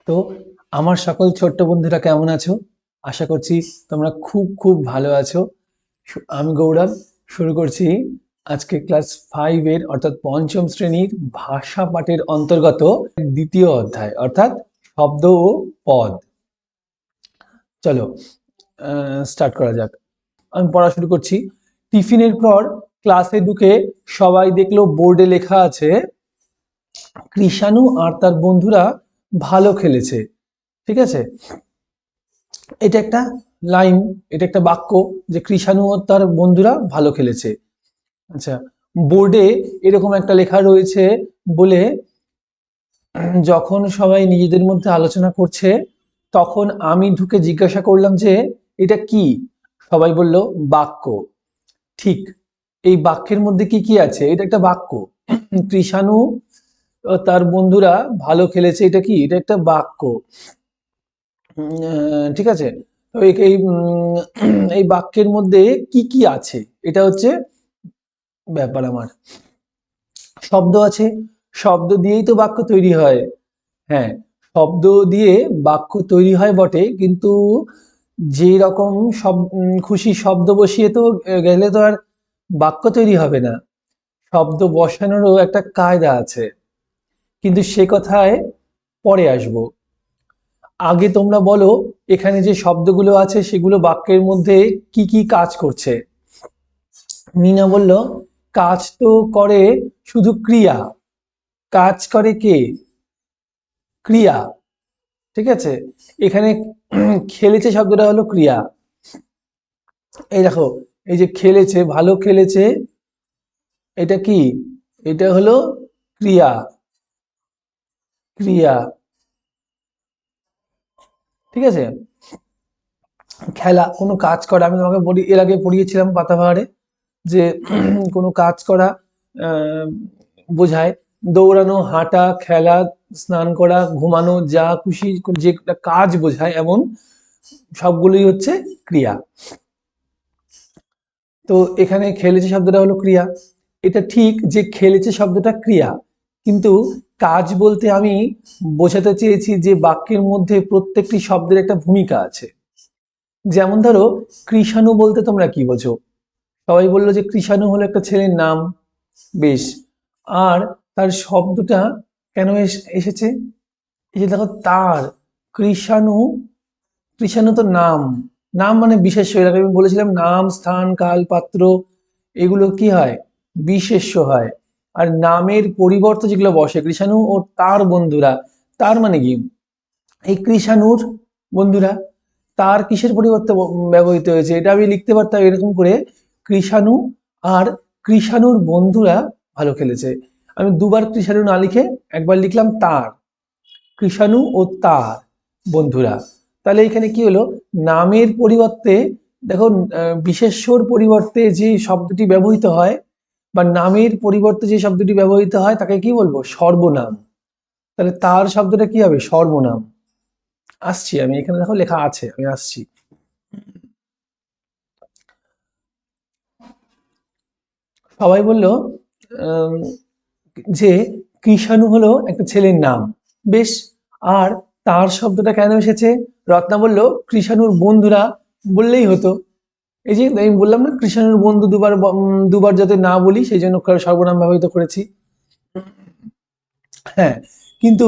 তো আমার সকল ছোট্ট বন্ধুরা কেমন আছো? আশা করছি তোমরা খুব খুব ভালো আছো। আমি গৌরব শুরু করছি আজকে ক্লাস 5 এর অর্থাৎ পঞ্চম শ্রেণীর ভাষা পাঠের অন্তর্গত দ্বিতীয় অধ্যায় অর্থাৎ শব্দ ও পদ। চলো স্টার্ট করা যাক। আমি পড়া শুরু করছি। টিফিনের পর ক্লাসে ঢুকে সবাই দেখলো বোর্ডে লেখা আছে কৃষাণু আর তার বন্ধুরা ভালো খেলেছে। ঠিক আছে, এটা একটা লাইন, এটা একটা বাক্য যে কৃষাণু ও তার বন্ধুরা ভালো খেলেছে। আচ্ছা, বোর্ডে এরকম একটা লেখা রয়েছে বলে যখন সবাই নিজেদের মধ্যে আলোচনা করছে তখন আমি ঢুকে জিজ্ঞাসা করলাম যে এটা কি। সবাই বলল বাক্য। ঠিক, এই বাক্যের মধ্যে কি কি আছে? এটা একটা বাক্য। কৃষাণু ও তার বন্ধুরা ভালো খেলেছে, এটা কি? এটা একটা বাক্য। ঠিক আছে, তো এই বাক্যের মধ্যে কি কি আছে এটা হচ্ছে ব্যাপার। আমার শব্দ আছে, শব্দ দিয়েই তো বাক্য তৈরি হয়। হ্যাঁ, শব্দ দিয়ে বাক্য তৈরি হয় বটে, কিন্তু যে রকম খুশি শব্দ বসিয়ে তো গেলে তো আর বাক্য তৈরি হবে না। শব্দ বসানোরও একটা কায়দা আছে, কিন্তু সে কথায় পরে আসবো। আগে তোমরা বলো এখানে যে শব্দগুলো আছে সেগুলো বাক্যের মধ্যে কি কি কাজ করছে। মিনা বলল কাজ তো করে শুধু ক্রিয়া। কাজ করে কে? ক্রিয়া। ঠিক আছে, এখানে খেলেছে শব্দটা হলো ক্রিয়া। এই দেখো, এই যে খেলেছে, ভালো খেলেছে, এটা কি? এটা হলো ক্রিয়া। ক্রিয়া, ঠিক আছে। খেলা, কোনো কাজ করা, আমি তোমাকে এর আগে পড়িয়েছিলাম পাতাবাহারে যে কোনো কাজ করা বোঝায়। দৌড়ানো, হাঁটা, খেলা, স্নান করা, ঘুমানো, যা খুশি যে কাজ বোঝায় এমন সবগুলোই হচ্ছে ক্রিয়া। তো এখানে খেলেছে শব্দটা হলো ক্রিয়া। এটা ঠিক যে খেলেছে শব্দটা ক্রিয়া, কিন্তু কাজ বলতে আমি বোঝাতে চেয়েছি যে বাক্যের মধ্যে প্রত্যেকটি শব্দের একটা ভূমিকা আছে। যেমন ধরো কৃষাণু বলতে তোমরা কি বোঝো? সবাই বললো যে কৃষাণু হলো একটা ছেলের নাম। বেশ, আর তার শব্দটা কেন এসেছে? এই যে দেখো তার, কৃষাণু, কৃষাণু তো নাম। নাম মানে বিশেষ্য। এর আগে আমি বলেছিলাম নাম, স্থান, কাল, পাত্র এগুলো কি হয়? বিশেষ্য হয়। আর নামের পরিবর্তে যেগুলো বসে, কৃষাণু ও তার বন্ধুরা, তার মানে কি? এই কৃষাণুর বন্ধুরা। তার কিসের পরিবর্তে ব্যবহৃত হয়েছে? এটা আমি লিখতে পারতাম এরকম করে, কৃষাণু আর কৃষাণুর বন্ধুরা ভালো খেলেছে। আমি দুবার কৃষাণু না লিখে একবার লিখলাম তার, কৃষাণু ও তার বন্ধুরা। তাহলে এখানে কি হলো? নামের পরিবর্তে দেখো, বিশেষ্যর পরিবর্তে যে শব্দটি ব্যবহৃত হয় বা নামের পরিবর্তে যে শব্দটি ব্যবহৃত হয় তাকে কি বলবো? সর্বনাম। তাহলে তার শব্দটা কি হবে? সর্বনাম। আসছি আমি, এখানে দেখো লেখা আছে, আমি আসছি। সবাই বলল যে কৃষাণু হলো একটা ছেলের নাম। বেশ, আর তার শব্দটা কেন এসেছে? রত্না বলল কৃষাণুর বন্ধুরা বললেই হতো। এই যে আমি বললাম না কৃষাণুর বন্ধু দুবার দুবার যাতে না বলি সেই জন্য সর্বনাম ব্যবহৃত করেছি। হ্যাঁ, কিন্তু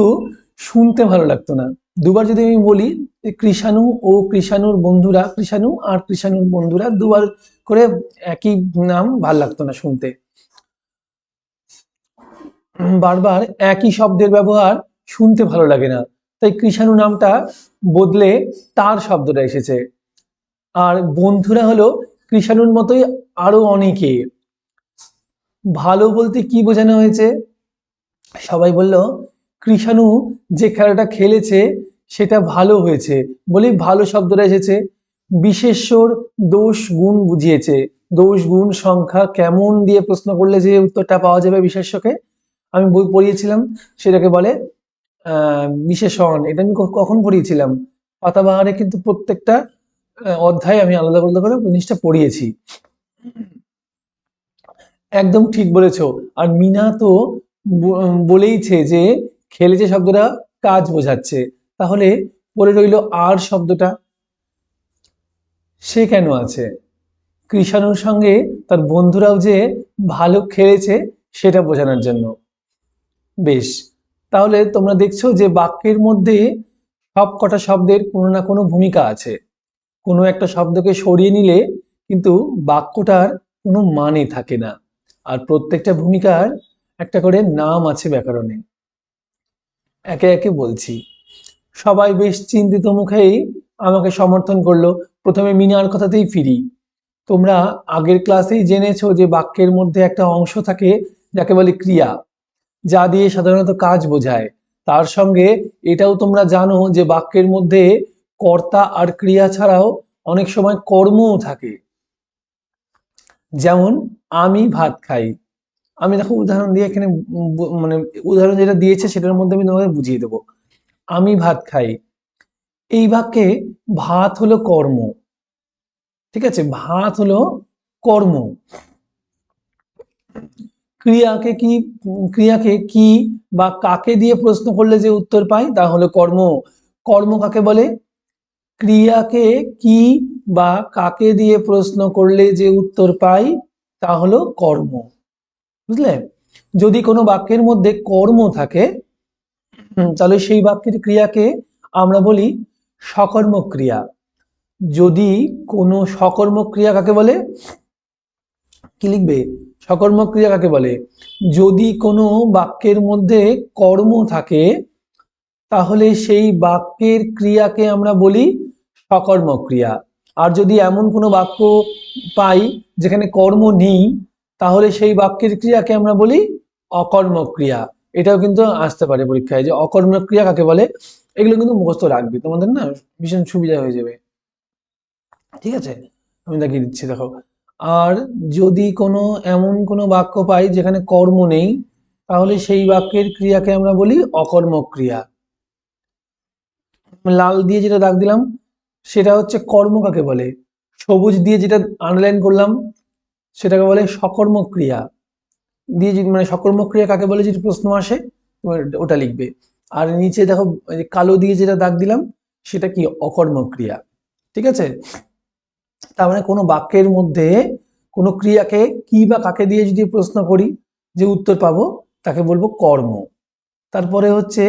শুনতে ভালো লাগতো না। দুবার যদি আমি বলি যে কৃষাণু ও কৃষাণুর বন্ধুরা, কৃষাণু আর কৃষাণুর বন্ধুরা দুবার করে একই নাম, ভাল লাগতো না শুনতে। বারবার একই শব্দের ব্যবহার শুনতে ভালো লাগে না, তাই কৃষাণু নামটা বদলে তার শব্দটা এসেছে। আর বন্ধুরা হলো কৃষাণুর মতোই আরো অনেকে। ভালো বলতে কি বোঝানো হয়েছে? সবাই বলল কৃষাণু যে খেলাটা খেলেছে সেটা ভালো হয়েছে বলেই ভালো শব্দটা এসেছে। বিশেষ্যর দোষ গুণ বুঝিয়েছে। দোষ গুণ সংখ্যা কেমন দিয়ে প্রশ্ন করলে যে উত্তরটা পাওয়া যাবে বিশেষ্যকে, আমি বই পড়িয়েছিলাম, সেটাকে বলে বিশেষণ। এটা আমি কখন পড়িয়েছিলাম? পাতাবাহারে কিন্তু প্রত্যেকটা অধ্যায় আমি আলাদা আলাদা করে জিনিসটা পড়িয়েছি। একদম ঠিক বলেছো। আর মিনা তো বলেইছে যে খেলেছে শব্দটা কাজ বোঝাচ্ছে। তাহলে পড়ে রইল আর শব্দটা। সে কেন আছে? কৃষাণুর সঙ্গে তার বন্ধুরাও যে ভালো খেলেছে সেটা বোঝানোর জন্য। বেশ, তাহলে তোমরা দেখছো যে বাক্যের মধ্যে সব কটা শব্দের কোনো না কোনো ভূমিকা আছে। কোনো একটা শব্দকে সরিয়ে নিলে কিন্তু বাক্যটার কোনো মানে থাকে না। আর প্রত্যেকটা ভূমিকার একটা করে নাম আছে ব্যাকরণে। একে একে বলছি। সবাই বেশ চিন্তিত মুখেই আমাকে সমর্থন করলো। প্রথমে মিনার কথাতেই ফিরি। তোমরা আগের ক্লাসেই জেনেছো যে বাক্যের মধ্যে একটা অংশ থাকে যাকে বলে ক্রিয়া, যা দিয়ে সাধারণত কাজ বোঝায়। তার সঙ্গে এটাও তোমরা জানো যে বাক্যের মধ্যে কর্তা আর ক্রিয়া ছাড়াও অনেক সময় কর্মও থাকে। যেমন আমি ভাত খাই। আমি দেখো উদাহরণ দিয়ে এখানে মানে উদাহরণ যেটা দিয়েছে সেটার মধ্যে আমি তোমাদের বুঝিয়ে দেবো। আমি ভাত খাই, এই বাক্যে ভাত হলো কর্ম। ঠিক আছে, ভাত হলো কর্ম। ক্রিয়াকে কি বা কাকে দিয়ে প্রশ্ন করলে যে উত্তর পাই তা হলো কর্ম। কর্ম কাকে বলে? ক্রিয়াকে কি বা কাকে দিয়ে প্রশ্ন করলে যে উত্তর পাই তা হলো কর্ম। বুঝলে? যদি কোনো বাক্যের মধ্যে কর্ম থাকে তাহলে সেই বাক্যের ক্রিয়াকে আমরা বলি সকর্মক ক্রিয়া। যদি কোনো সকর্মক ক্রিয়া কাকে বলে? কি লিখবে? সকর্মক ক্রিয়া কাকে বলে? যদি কোনো বাক্যের মধ্যে কর্ম থাকে তাহলে সেই বাক্যের ক্রিয়াকে আমরা বলি সকর্মক ক্রিয়া। আর যদি এমন কোনো বাক্য পাই যেখানে কর্ম নেই তাহলে সেই বাক্যের ক্রিয়াকে আমরা বলি অকর্মক ক্রিয়া। এটাও কিন্তু আসতে পারে পরীক্ষায় যে অকর্মক ক্রিয়া কাকে বলে। এগুলো কিন্তু মুখস্থ রাখবে, তোমাদের না ভীষণ সুবিধা হয়ে যাবে। ঠিক আছে, আমি দেখিয়ে দিচ্ছি, দেখো। আর যদি কোনো এমন কোনো বাক্য পাই যেখানে কর্ম নেই তাহলে সেই বাক্যের ক্রিয়াকে আমরা বলি অকর্মক ক্রিয়া। লাল দিয়ে যেটা দাগ দিলাম সেটা হচ্ছে কর্ম কাকে বলে। সবুজ দিয়ে যেটা আন্ডারলাইন করলাম সেটাকে বলে সকর্মক ক্রিয়া। দিয়ে মানে সকর্মক ক্রিয়া কাকে বলে যদি প্রশ্ন আসে ওটা লিখবে। আর নিচে দেখো কালো দিয়ে যেটা দাগ দিলাম সেটা কি? অকর্মক ক্রিয়া। ঠিক আছে, তার মানে কোনো বাক্যের মধ্যে কোনো ক্রিয়াকে কি বা কাকে দিয়ে যদি প্রশ্ন করি যে উত্তর পাবো তাকে বলবো কর্ম। তারপরে হচ্ছে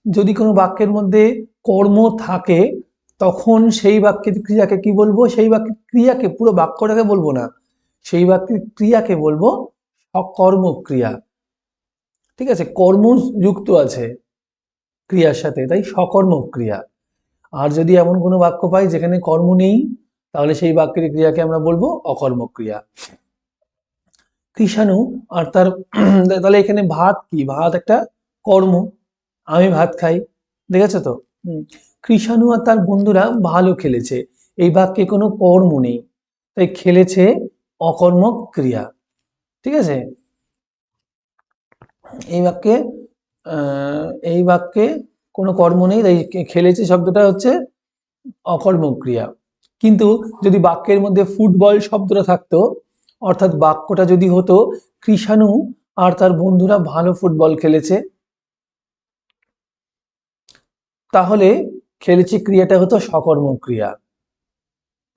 যদি কোনো বাক্যের মধ্যে কর্ম থাকে তখন সেই বাক্যের ক্রিয়াকে কি বলবো? সেই বাক্যের ক্রিয়াকে, পুরো বাক্যটাকে বলবো না, সেই বাক্যের ক্রিয়াকে বলবো সকর্মক ক্রিয়া। ঠিক আছে, কর্ম যুক্ত আছে ক্রিয়ার সাথে, তাই সকর্মক ক্রিয়া। আর যদি এমন কোনো বাক্য পাই যেখানে কর্ম নেই তাহলে সেই বাক্যের ক্রিয়াকে আমরা বলবো অকর্মক ক্রিয়া। কৃষাণু আর তার তাহলে এখানে ভাত কি? ভাত একটা কর্ম। আমি ভাত খাই, দেখেছো তো? কৃষাণু আর তার বন্ধুরা ভালো খেলেছে, এই বাক্যে কোনো কর্ম নেই তাই খেলেছে অকর্মক ক্রিয়া। ঠিক আছে, এই বাক্যে এই বাক্যে কোনো কর্ম নেই তাই খেলেছে শব্দটা হচ্ছে অকর্মক ক্রিয়া। কিন্তু যদি বাক্যের মধ্যে ফুটবল শব্দটা থাকতো, অর্থাৎ বাক্যটা যদি হতো কৃষাণু আর তার বন্ধুরা ভালো ফুটবল খেলেছে, তাহলে খেলেছে ক্রিয়াটা হতো সকর্মক ক্রিয়া।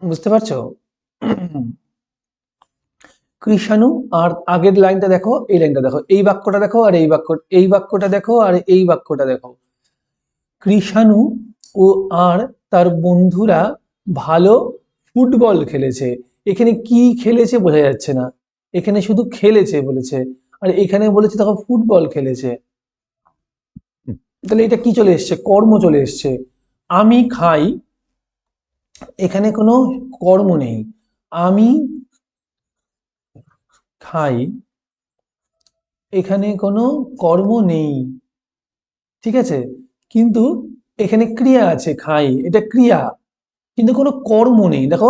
বুঝতে পারছো? কৃষাণু আর আগের লাইনটা দেখো, এই লাইনটা দেখো, এই বাক্যটা দেখো আর এই বাক্যটা দেখো আর এই বাক্যটা দেখো। কৃষাণু ও আর তার বন্ধুরা ভালো ফুটবল খেলেছে। এখানে কি খেলেছে বোঝা যাচ্ছে না, এখানে শুধু খেলেছে বলেছে, আর এখানে বলেছে দেখো ফুটবল খেলেছে। তাহলে এটা কি চলে এসছে? কর্ম চলে এসছে। আমি খাই, এখানে কোনো কর্ম নেই। আমি খাই, এখানে কোনো কর্ম নেই। ঠিক আছে, কিন্তু এখানে ক্রিয়া আছে, খাই, এটা ক্রিয়া, কিন্তু কোনো কর্ম নেই। দেখো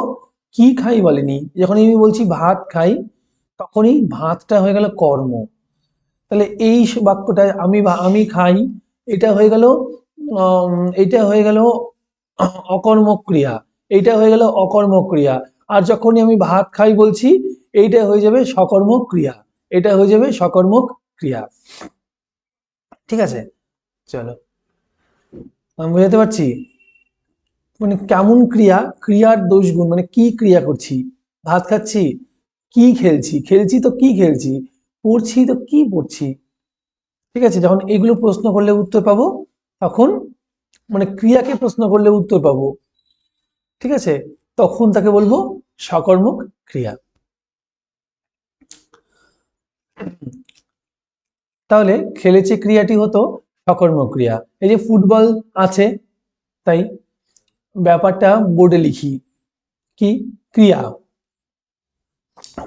কি খাই বলেনি, যখন আমি বলছি ভাত খাই তখনই ভাতটা হয়ে গেল কর্ম। তাহলে এই বাক্যটা আমি খাই এটা হয়ে গেল এটা হয়ে গেল অকর্মক ক্রিয়া, এইটা হয়ে গেল অকর্মক ক্রিয়া। আর যখনই আমি ভাত খাই বলছি এইটা হয়ে যাবে সকর্মক ক্রিয়া, এটা হয়ে যাবে সকর্মক ক্রিয়া। ঠিক আছে, চলো। আমি বোঝাতে পারছি? মানে কেমন ক্রিয়া, ক্রিয়ার দোষ গুণ, মানে কি ক্রিয়া করছি, ভাত খাচ্ছি, কি খেলছি, খেলছি তো কি খেলছি, পড়ছি তো কি পড়ছি। ঠিক আছে, যখন এগুলো প্রশ্ন করলে উত্তর পাবো, তখন মানে ক্রিয়াকে প্রশ্ন করলে উত্তর পাবো, ঠিক আছে, তখন তাকে বলবো সকর্মক ক্রিয়া। তাহলে খেলেছে ক্রিয়াটি হতো সকর্মক ক্রিয়া। এই যে ফুটবল আছে, তাই ব্যাপারটা বোর্ডে লিখি, কি ক্রিয়া।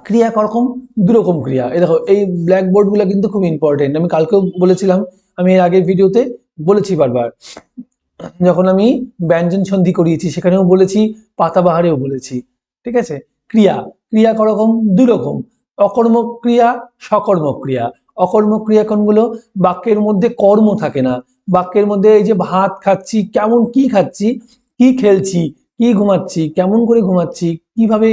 ক্রিয়া করকম, দুরকম ক্রিয়া। এই দেখো, এই ব্ল্যাকবোর্ড গুলো কিন্তু খুব ইম্পর্টেন্ট, আমি কালকেও বলেছিলাম, আমি এর আগের ভিডিওতে বলেছি বারবার, যখন আমি ব্যঞ্জন সন্ধি করিয়েছি সেখানেও বলেছি, পাতাবাহারেও বলেছি। ঠিক আছে, ক্রিয়া, ক্রিয়া করকম, দুরকম, অকর্মক ক্রিয়া, সকর্মক ক্রিয়া। অকর্মক ক্রিয়া কোনগুলো? বাক্যের মধ্যে কর্ম থাকে না, বাক্যের মধ্যে এই যে ভাত খাচ্ছি, কেমন কি খাচ্ছি, কি খেলছি, কি ঘুমাচ্ছি, কেমন করে ঘুমাচ্ছি, কিভাবে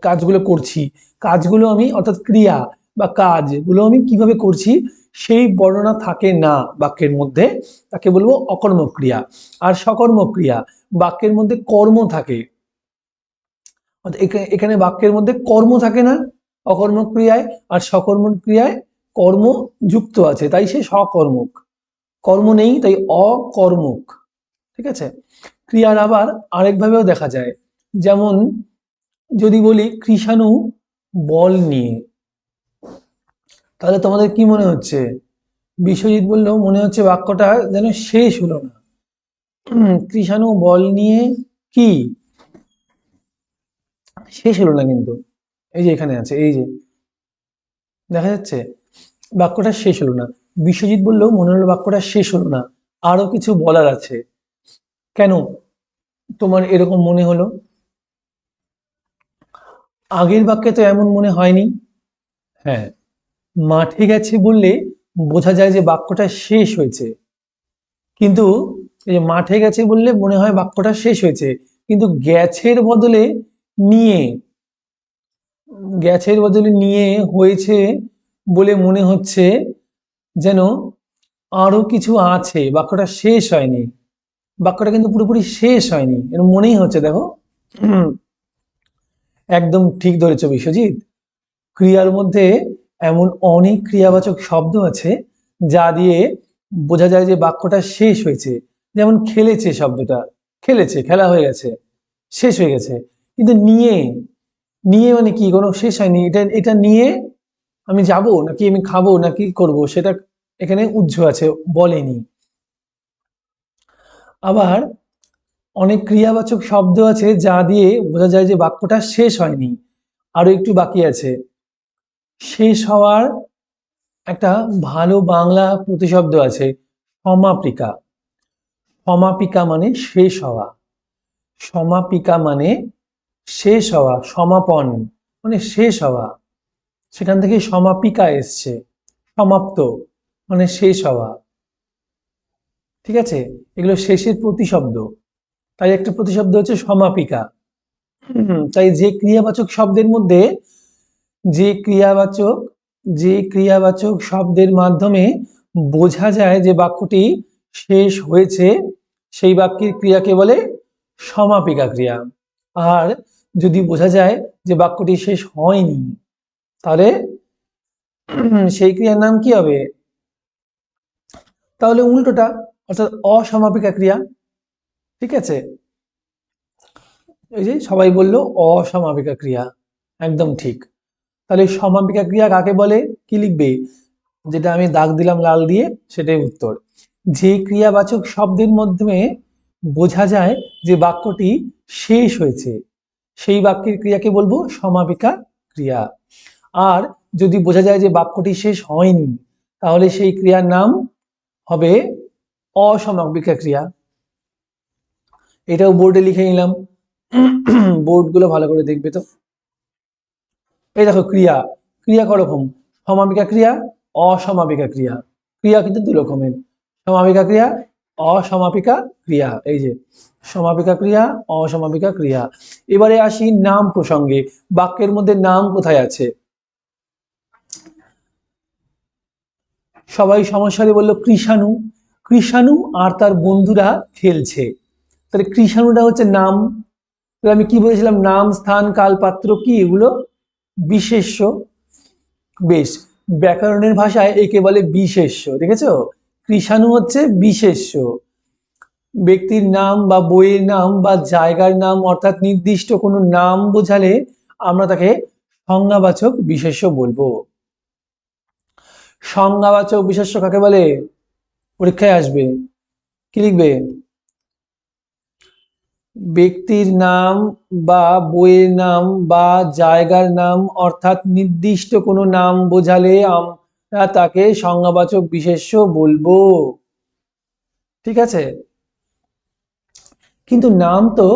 কাজগুলো করছি, কাজগুলো আমি অর্থাৎ ক্রিয়া বা কাজগুলো আমি কিভাবে করছি সেই বর্ণনা থাকে না বাক্যের মধ্যে, তাকে বলবো অকর্মক ক্রিয়া। আর সকর্মক ক্রিয়া, বাক্যের মধ্যে কর্ম থাকে, এখানে বাক্যের মধ্যে কর্ম থাকে না অকর্মক ক্রিয়ায়, আর সকর্মক ক্রিয়ায় কর্ম যুক্ত আছে, তাই সে সকর্মক। কর্ম নেই তাই অকর্মক। ঠিক আছে, ক্রিয়ার আবার আরেকভাবেও দেখা যায়, যেমন যদি বলি কৃষাণু বল নিয়ে, তাহলে তোমাদের কি মনে হচ্ছে? বিশ্বজিৎ বললো মনে হচ্ছে বাক্যটা যেন শেষ হলো না। কৃষাণু বল নিয়ে কি শেষ হলো না কিন্তু, এই যে এখানে আছে, এই যে দেখা যাচ্ছে বাক্যটা শেষ হলো না। বিশ্বজিৎ বললো মনে হলো বাক্যটা শেষ হলো না, আরো কিছু বলার আছে। কেন তোমার এরকম মনে হলো? আগের বাক্যে তো এমন মনে হয়নি। হ্যাঁ, মাঠে গেছে বললে বোঝা যায় যে বাক্যটা শেষ হয়েছে, কিন্তু এই যে মাঠে গেছে বললে মনে হয় বাক্যটা শেষ হয়েছে, কিন্তু গেছের বদলে নিয়ে, গেছের বদলে নিয়ে হয়েছে বলে মনে হচ্ছে যেন আরো কিছু আছে, বাক্যটা শেষ হয়নি। বাক্যটা কিন্তু পুরোপুরি শেষ হয়নি, এর মনেই হচ্ছে। দেখো, একদম ঠিক ধরেছ বিশ্বজিৎ। ক্রিয়ার মধ্যে এমন অনেক ক্রিয়াবাচক শব্দ আছে যা দিয়ে বোঝা যায় যে বাক্যটা শেষ হয়েছে। যেমন খেলেছে শব্দটা, খেলেছে, খেলা হয়ে গেছে, শেষ হয়ে গেছে। কিন্তু নিয়ে, নিয়ে মানে কি, কোনো শেষ হয়নি, এটা এটা নিয়ে আমি যাব নাকি আমি খাবো নাকি করব সেটা এখানে উজ্জ্ব আছে, বলেনি। আবার অনেক ক্রিয়াবাচক শব্দ আছে যা দিয়ে বোঝা যায় যে বাক্যটা শেষ হয়নি, আরো একটু বাকি আছে। শেষ হওয়ার একটা ভালো বাংলা প্রতিশব্দ আছে, সমাপিকা। সমাপিকা মানে শেষ হওয়া, সমাপিকা মানে শেষ হওয়া, সমাপন মানে শেষ হওয়া, সেখান থেকে সমাপিকা এসছে, সমাপ্ত মানে শেষ হওয়া। ঠিক আছে, এগুলো শেষের প্রতিশব্দ, তাই একটা প্রতিশব্দ হচ্ছে সমাপিকা। তাই যে ক্রিয়াবাচক শব্দের মধ্যে, যে ক্রিয়াবাচক, যে ক্রিয়াবাচক শব্দের মাধ্যমে বোঝা যায় যে বাক্যটি শেষ হয়েছে, সেই বাক্যের ক্রিয়াকে বলে সমাপিকা ক্রিয়া। আর যদি বোঝা যায় যে বাক্যটি শেষ হয়নি, তাহলে সেই ক্রিয়ার নাম কি হবে? তাহলে উল্টোটা, অর্থাৎ অসমাপিকা ক্রিয়া। ঠিক আছে, এই যে সবাই বললো অসমাপিকা ক্রিয়া, একদম ঠিক। তাহলে সমাপিকা ক্রিয়া কাকে বলে? কি লিখবে? যেটা আমি দাগ দিলাম লাল দিয়ে, সেটাই উত্তর। যে ক্রিয়াবাচক শব্দের মাধ্যমে বোঝা যায় যে বাক্যটি শেষ হয়েছে, সেই বাক্যের ক্রিয়াকে বলবো সমাপিকা ক্রিয়া। আর যদি বোঝা যায় যে বাক্যটি শেষ হয়নি, তাহলে সেই ক্রিয়ার নাম হবে অসমাপিকা ক্রিয়া। এটাও বোর্ডে লিখে নিলাম, বোর্ডগুলো ভালো করে দেখবে তো। এই দেখো ক্রিয়া, ক্রিয়া করকম, সমাপিকা ক্রিয়া, অসমাপিকা ক্রিয়া। ক্রিয়া কিন্তু দু রকমের, সমাপিকা ক্রিয়া, অসমাপিকা ক্রিয়া। এই যে সমাপিকা ক্রিয়া, অসমাপিকা ক্রিয়া। এবারে আসি নাম প্রসঙ্গে, বাক্যের মধ্যে নাম কোথায় আছে? সবাই সমস্যারে বললো কৃষাণু। কৃষাণু আর তার বন্ধুরা খেলছে। তাহলে কৃষাণুটা হচ্ছে নাম, তাহলে আমি কি বলেছিলাম, নাম, স্থান, কাল, পাত্র কি এগুলো বিশেষ্য। বেশ, ব্যাকরণের ভাষায় একে বলে বিশেষ্য। দেখেছো, কৃষাণু হচ্ছে বিশেষ্য। ব্যক্তির নাম বা বইয়ের নাম বা জায়গার নাম অর্থাৎ নির্দিষ্ট কোনো নাম বোঝালে আমরা তাকে সংজ্ঞাবাচক বিশেষ্য বলবো। সংজ্ঞাবাচক বিশেষ্য কাকে বলে? পরীক্ষায় আসবে, কি লিখবে? ব্যক্তির নাম বা বইয়ের নাম বা জায়গার নাম অর্থাৎ নির্দিষ্ট কোনো নাম বোঝালে আমরা তাকে সংজ্ঞাবাচক বিশেষ্য বলবো। ঠিক আছে, কিন্তু নাম তো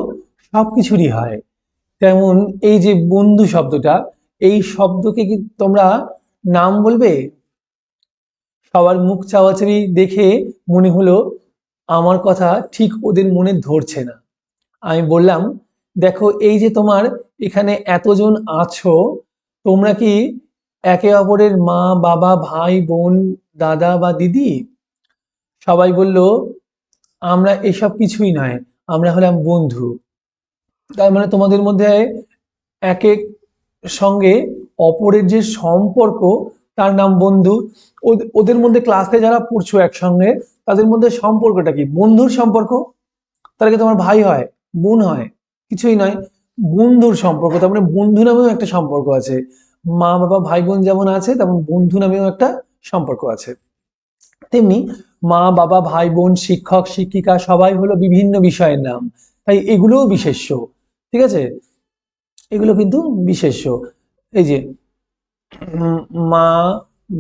সবকিছুরই হয়। তেমন এই যে বন্ধু শব্দটা, এই শব্দকে কি তোমরা নাম বলবে? সবার মুখ চাওয়াচাওয়ি দেখে মনে হলো আমার কথা ঠিক ওদের মনে ধরছে না। আমি বললাম, দেখো এই যে তোমার এখানে এতজন আছো, তোমরা কি একে অপরের মা, বাবা, ভাই, বোন, দাদা বা দিদি? সবাই বলল, আমরা এসব কিছুই নয়, আমরা হলাম বন্ধু। তার মানে তোমাদের মধ্যে এক এক সঙ্গে অপরের যে সম্পর্ক তার নাম বন্ধু। ওদের মধ্যে ক্লাসে যারা পড়ছো একসঙ্গে, তাদের মধ্যে সম্পর্কটা কি? বন্ধুর সম্পর্ক। তারা কি তোমার ভাই হয়, বোন হয়? কিছুই নয়, বন্ধুর সম্পর্ক। তার মানে বন্ধু নামেও একটা সম্পর্ক আছে। মা বাবা ভাই বোন যেমন আছে, তেমন বন্ধু নামেও একটা সম্পর্ক আছে। তেমনি মা বাবা ভাই বোন শিক্ষক শিক্ষিকা সবাই হলো বিভিন্ন বিষয়ের নাম, তাই এগুলোও বিশেষ্য। ঠিক আছে, এগুলো কিন্তু বিশেষ্য। এই যে মা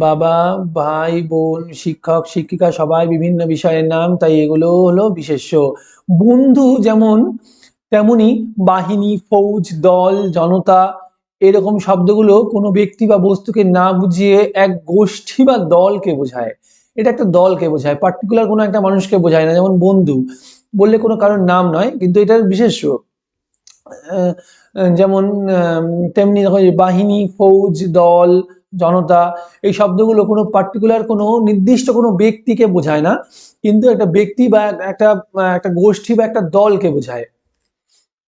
বাবা ভাই বোন শিক্ষক শিক্ষিকা সবাই বিভিন্ন বিষয়ের নাম, তাই এগুলো হলো বিশেষ্য। বন্ধু যেমন, তেমনি বাহিনী, ফৌজ, দল, জনতা এরকম শব্দগুলো কোনো ব্যক্তি বা বস্তুকে না বুঝিয়ে এক গোষ্ঠী বা দলকে বোঝায়। এটা একটা দলকে বোঝায়, পার্টিকুলার কোনো একটা মানুষকে বোঝায় না। যেমন বন্ধু বললে কোনো কারোর নাম নয়, কিন্তু এটার বিশেষ্য। যেমন তেমনি দেখো বাহিনী, ফৌজ, দল, জনতা এই শব্দগুলো কোনো পার্টিকুলার কোনো নির্দিষ্ট কোনো ব্যক্তিকে বোঝায় না, কিন্তু একটা ব্যক্তি বা একটা একটা গোষ্ঠী বা একটা দলকে বোঝায়।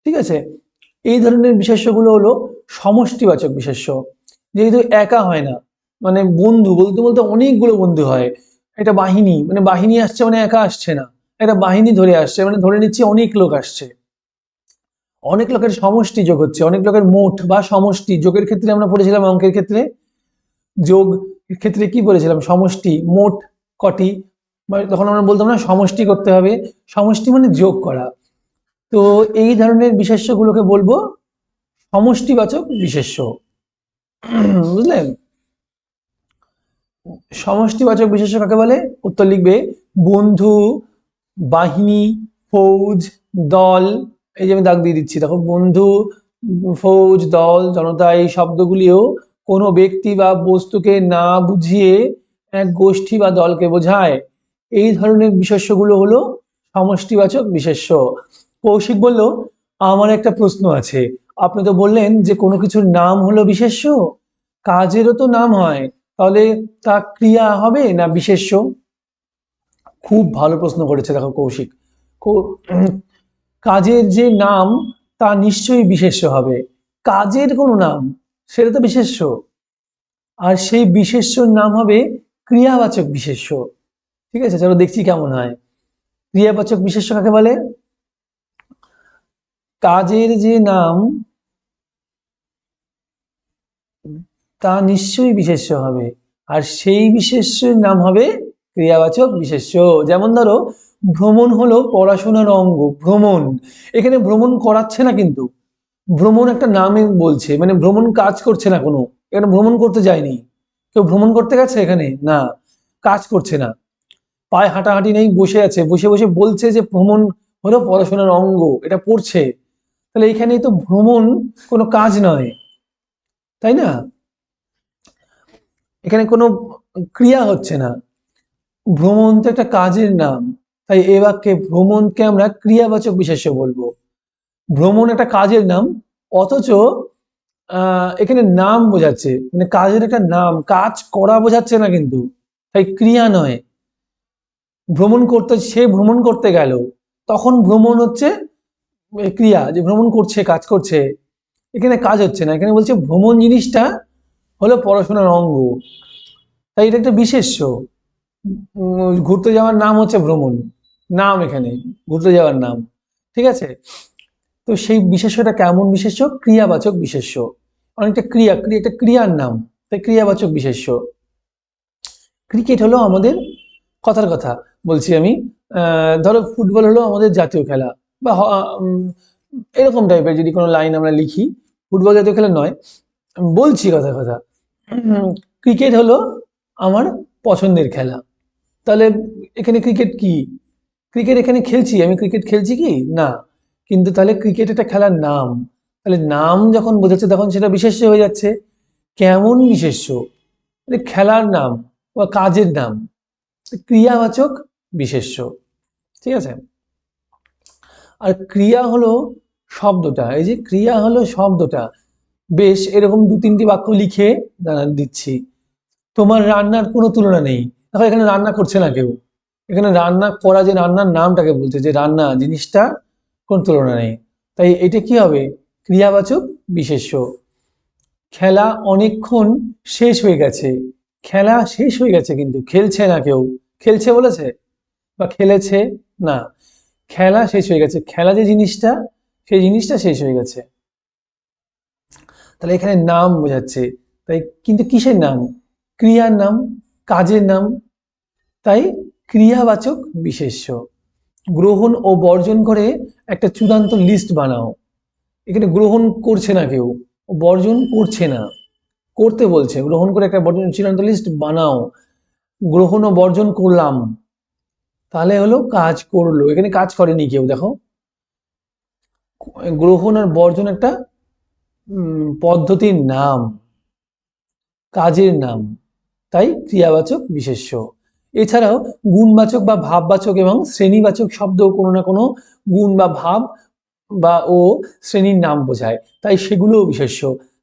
ঠিক আছে, এই ধরনের বিশেষ্যগুলো হলো সমষ্টিবাচক বিশেষ্য। যেহেতু একা হয় না, মানে বন্ধু বলতে বলতে অনেকগুলো বন্ধু হয়। একটা বাহিনী মানে বাহিনী আসছে মানে একা আসছে না, একটা বাহিনী ধরে আসছে মানে ধরে নিচ্ছি অনেক লোক আসছে। অনেক লোকের সমষ্টি যোগ হচ্ছে, অনেক লোকের মোট বা সমষ্টি। যোগের ক্ষেত্রে আমরা পড়েছিলাম, অঙ্কের ক্ষেত্রে যোগ ক্ষেত্রে কি বলেছিলাম, সমষ্টি মোট কটি, তখন আমরা বলতাম না সমষ্টি করতে হবে। সমষ্টি মানে যোগ করা। তো এই ধরনের বিশেষ্যগুলোকে বলবো সমষ্টিবাচক বিশেষ্য। বুঝলেন? সমষ্টিবাচক বিশেষ্য কাকে বলে? উত্তর লিখবে বন্ধু, বাহিনী, ফৌজ, দল। এই যে আমি দাগ দিয়ে দিচ্ছি, দেখো বন্ধু, ফৌজ, দল, জনতা এই শব্দগুলিও কোনো ব্যক্তি বা বস্তুকে না বুঝিয়ে এক গোষ্ঠী বা দলকে বোঝায়। এই ধরনের বিশেষ্যগুলো হলো সমষ্টিবাচক বিশেষ্য। কৌশিক বলল, আমার একটা প্রশ্ন আছে। আপনি তো বললেন যে কোনো কিছুর নাম হলো বিশেষ্য, কাজেরও তো নাম হয়, তাহলে তা ক্রিয়া হবে না বিশেষ্য? খুব ভালো প্রশ্ন করেছে দেখো কৌশিক। কাজের যে নাম তা নিশ্চয়ই বিশেষ্য হবে। কাজের কোনো নাম, সেটা তো বিশেষ্য। আর সেই বিশেষ্যর নাম হবে ক্রিয়াবাচক বিশেষ্য। ঠিক আছে, চলো দেখছি কেমন হয়। ক্রিয়াবাচক বিশেষ্য কাকে বলে? কাজের যে নাম তা নিশ্চয়ই বিশেষ্য হবে, আর সেই বিশেষ্যের নাম হবে ক্রিয়াবাচক বিশেষ্য। যেমন ধরো, ভ্রমণ হলো পড়াশোনার অঙ্গ। ভ্রমণ, এখানে ভ্রমণ করাচ্ছে না, কিন্তু ভ্রমণ একটা নামে বলছে, মানে ভ্রমণ কাজ করছে না কোনো, এখানে ভ্রমণ করতে যায়নি কেউ। ভ্রমণ করতে গেছে এখানে? না, কাজ করছে না, পায়ে হাঁটাহাঁটি নেই, বসে আছে, বসে বসে বলছে যে ভ্রমণ হলো পড়াশোনার অঙ্গ, এটা পড়ছে। তাহলে এখানে তো ভ্রমণ কোনো কাজ নয়, তাই না? এখানে কোনো ক্রিয়া হচ্ছে না। ভ্রমণ তো একটা কাজের নাম, তাই এ বাক্যে ভ্রমণকে আমরা ক্রিয়াবাচক বিশেষ্য বলবো। ভ্রমণ একটা কাজের নাম, অথচ এখানে নাম বোঝাচ্ছে, মানে কাজের একটা নাম, কাজ করা বোঝাচ্ছে না কিন্তু, তাই ক্রিয়া নয়। ভ্রমণ করতে, সে ভ্রমণ করতে গেল, তখন ভ্রমণ হচ্ছে ক্রিয়া, যে ভ্রমণ করছে, কাজ করছে। এখানে কাজ হচ্ছে না, এখানে বলছে ভ্রমণ জিনিসটা হলো পড়াশোনার অঙ্গ, তাই এটা একটা বিশেষ্য। ঘুরতে যাওয়ার নাম হচ্ছে ভ্রমণ, নাম এখানে ঘুরতে যাওয়ার নাম, ঠিক আছে। তো সেই বিশেষ্যটা কেমন বিশেষ্য? ক্রিয়াবাচক বিশেষ্য। অনেকটা ক্রিয়া, ক্রিয়া একটা ক্রিয়ার নাম, তাই ক্রিয়াবাচক বিশেষ্য। ক্রিকেট হলো আমাদের, কথার কথা বলছি আমি, ধরো ফুটবল হলো আমাদের জাতীয় খেলা, বা এরকম টাইপের যদি কোনো লাইন আমরা লিখি, ফুটবল জাতীয় খেলা নয়, আমি বলছি কথার কথা। ক্রিকেট হলো আমার পছন্দের খেলা, তাহলে এখানে ক্রিকেট কি? ক্রিকেট এখানে খেলছি, আমি ক্রিকেট খেলছি কি না, কিন্তু তাহলে ক্রিকেট একটা খেলার নাম, তাহলে নাম যখন বোঝাচ্ছে তখন সেটা বিশেষ্য হয়ে যাচ্ছে। কেমন বিশেষ্য? খেলার নাম বা কাজের নাম, ক্রিয়াবাচক বিশেষ্য, ঠিক আছে। আর ক্রিয়া হলো শব্দটা, এই যে ক্রিয়া হলো শব্দটা, বেশ এরকম দু তিনটি বাক্য লিখে দিচ্ছি। তোমার রান্নার কোনো তুলনা নেই, দেখো এখানে রান্না করছে না কেউ, এখানে রান্না করা, যে রান্নার নামটাকে বলছে, যে রান্না জিনিসটা কোনো তুলনা নেই, তাই এটা কি হবে? ক্রিয়াবাচক বিশেষ্য। খেলা অনেকক্ষণ শেষ হয়ে গেছে, খেলা শেষ হয়ে গেছে কিন্তু খেলছে না কেউ, খেলছে বলেছে বা খেলেছে না, খেলা শেষ হয়ে গেছে, খেলা যে জিনিসটা সেই জিনিসটা শেষ হয়ে গেছে, তাহলে এখানে নাম বোঝাচ্ছে। তাই কিন্তু কিসের নাম? ক্রিয়ার নাম, কাজের নাম, তাই ক্রিয়াবাচক বিশেষ্য। গ্রহণ ও বর্জন করে একটা চূড়ান্ত লিস্ট বানাও। এখানে গ্রহণ করছে না কেউ, বর্জন করছে না, করতে বলছে, গ্রহণ করে একটা বর্জন চূড়ান্ত লিস্ট বানাও। গ্রহণ ও বর্জন করলাম, তাহলে হলো কাজ করলো, এখানে কাজ করেনি কেউ, দেখো গ্রহণ আর বর্জন একটা পদ্ধতির নাম, কাজের নাম, তাই ক্রিয়াবাচক বিশেষ্য। এছাড়াও গুণবাচক বা ভাববাচক এবং শ্রেণীবাচক শব্দ কোনো না কোনো গুণ বা ভাব বা ও শ্রেণীর নাম বোঝায়, তাই সেগুলোও বিশেষ্য।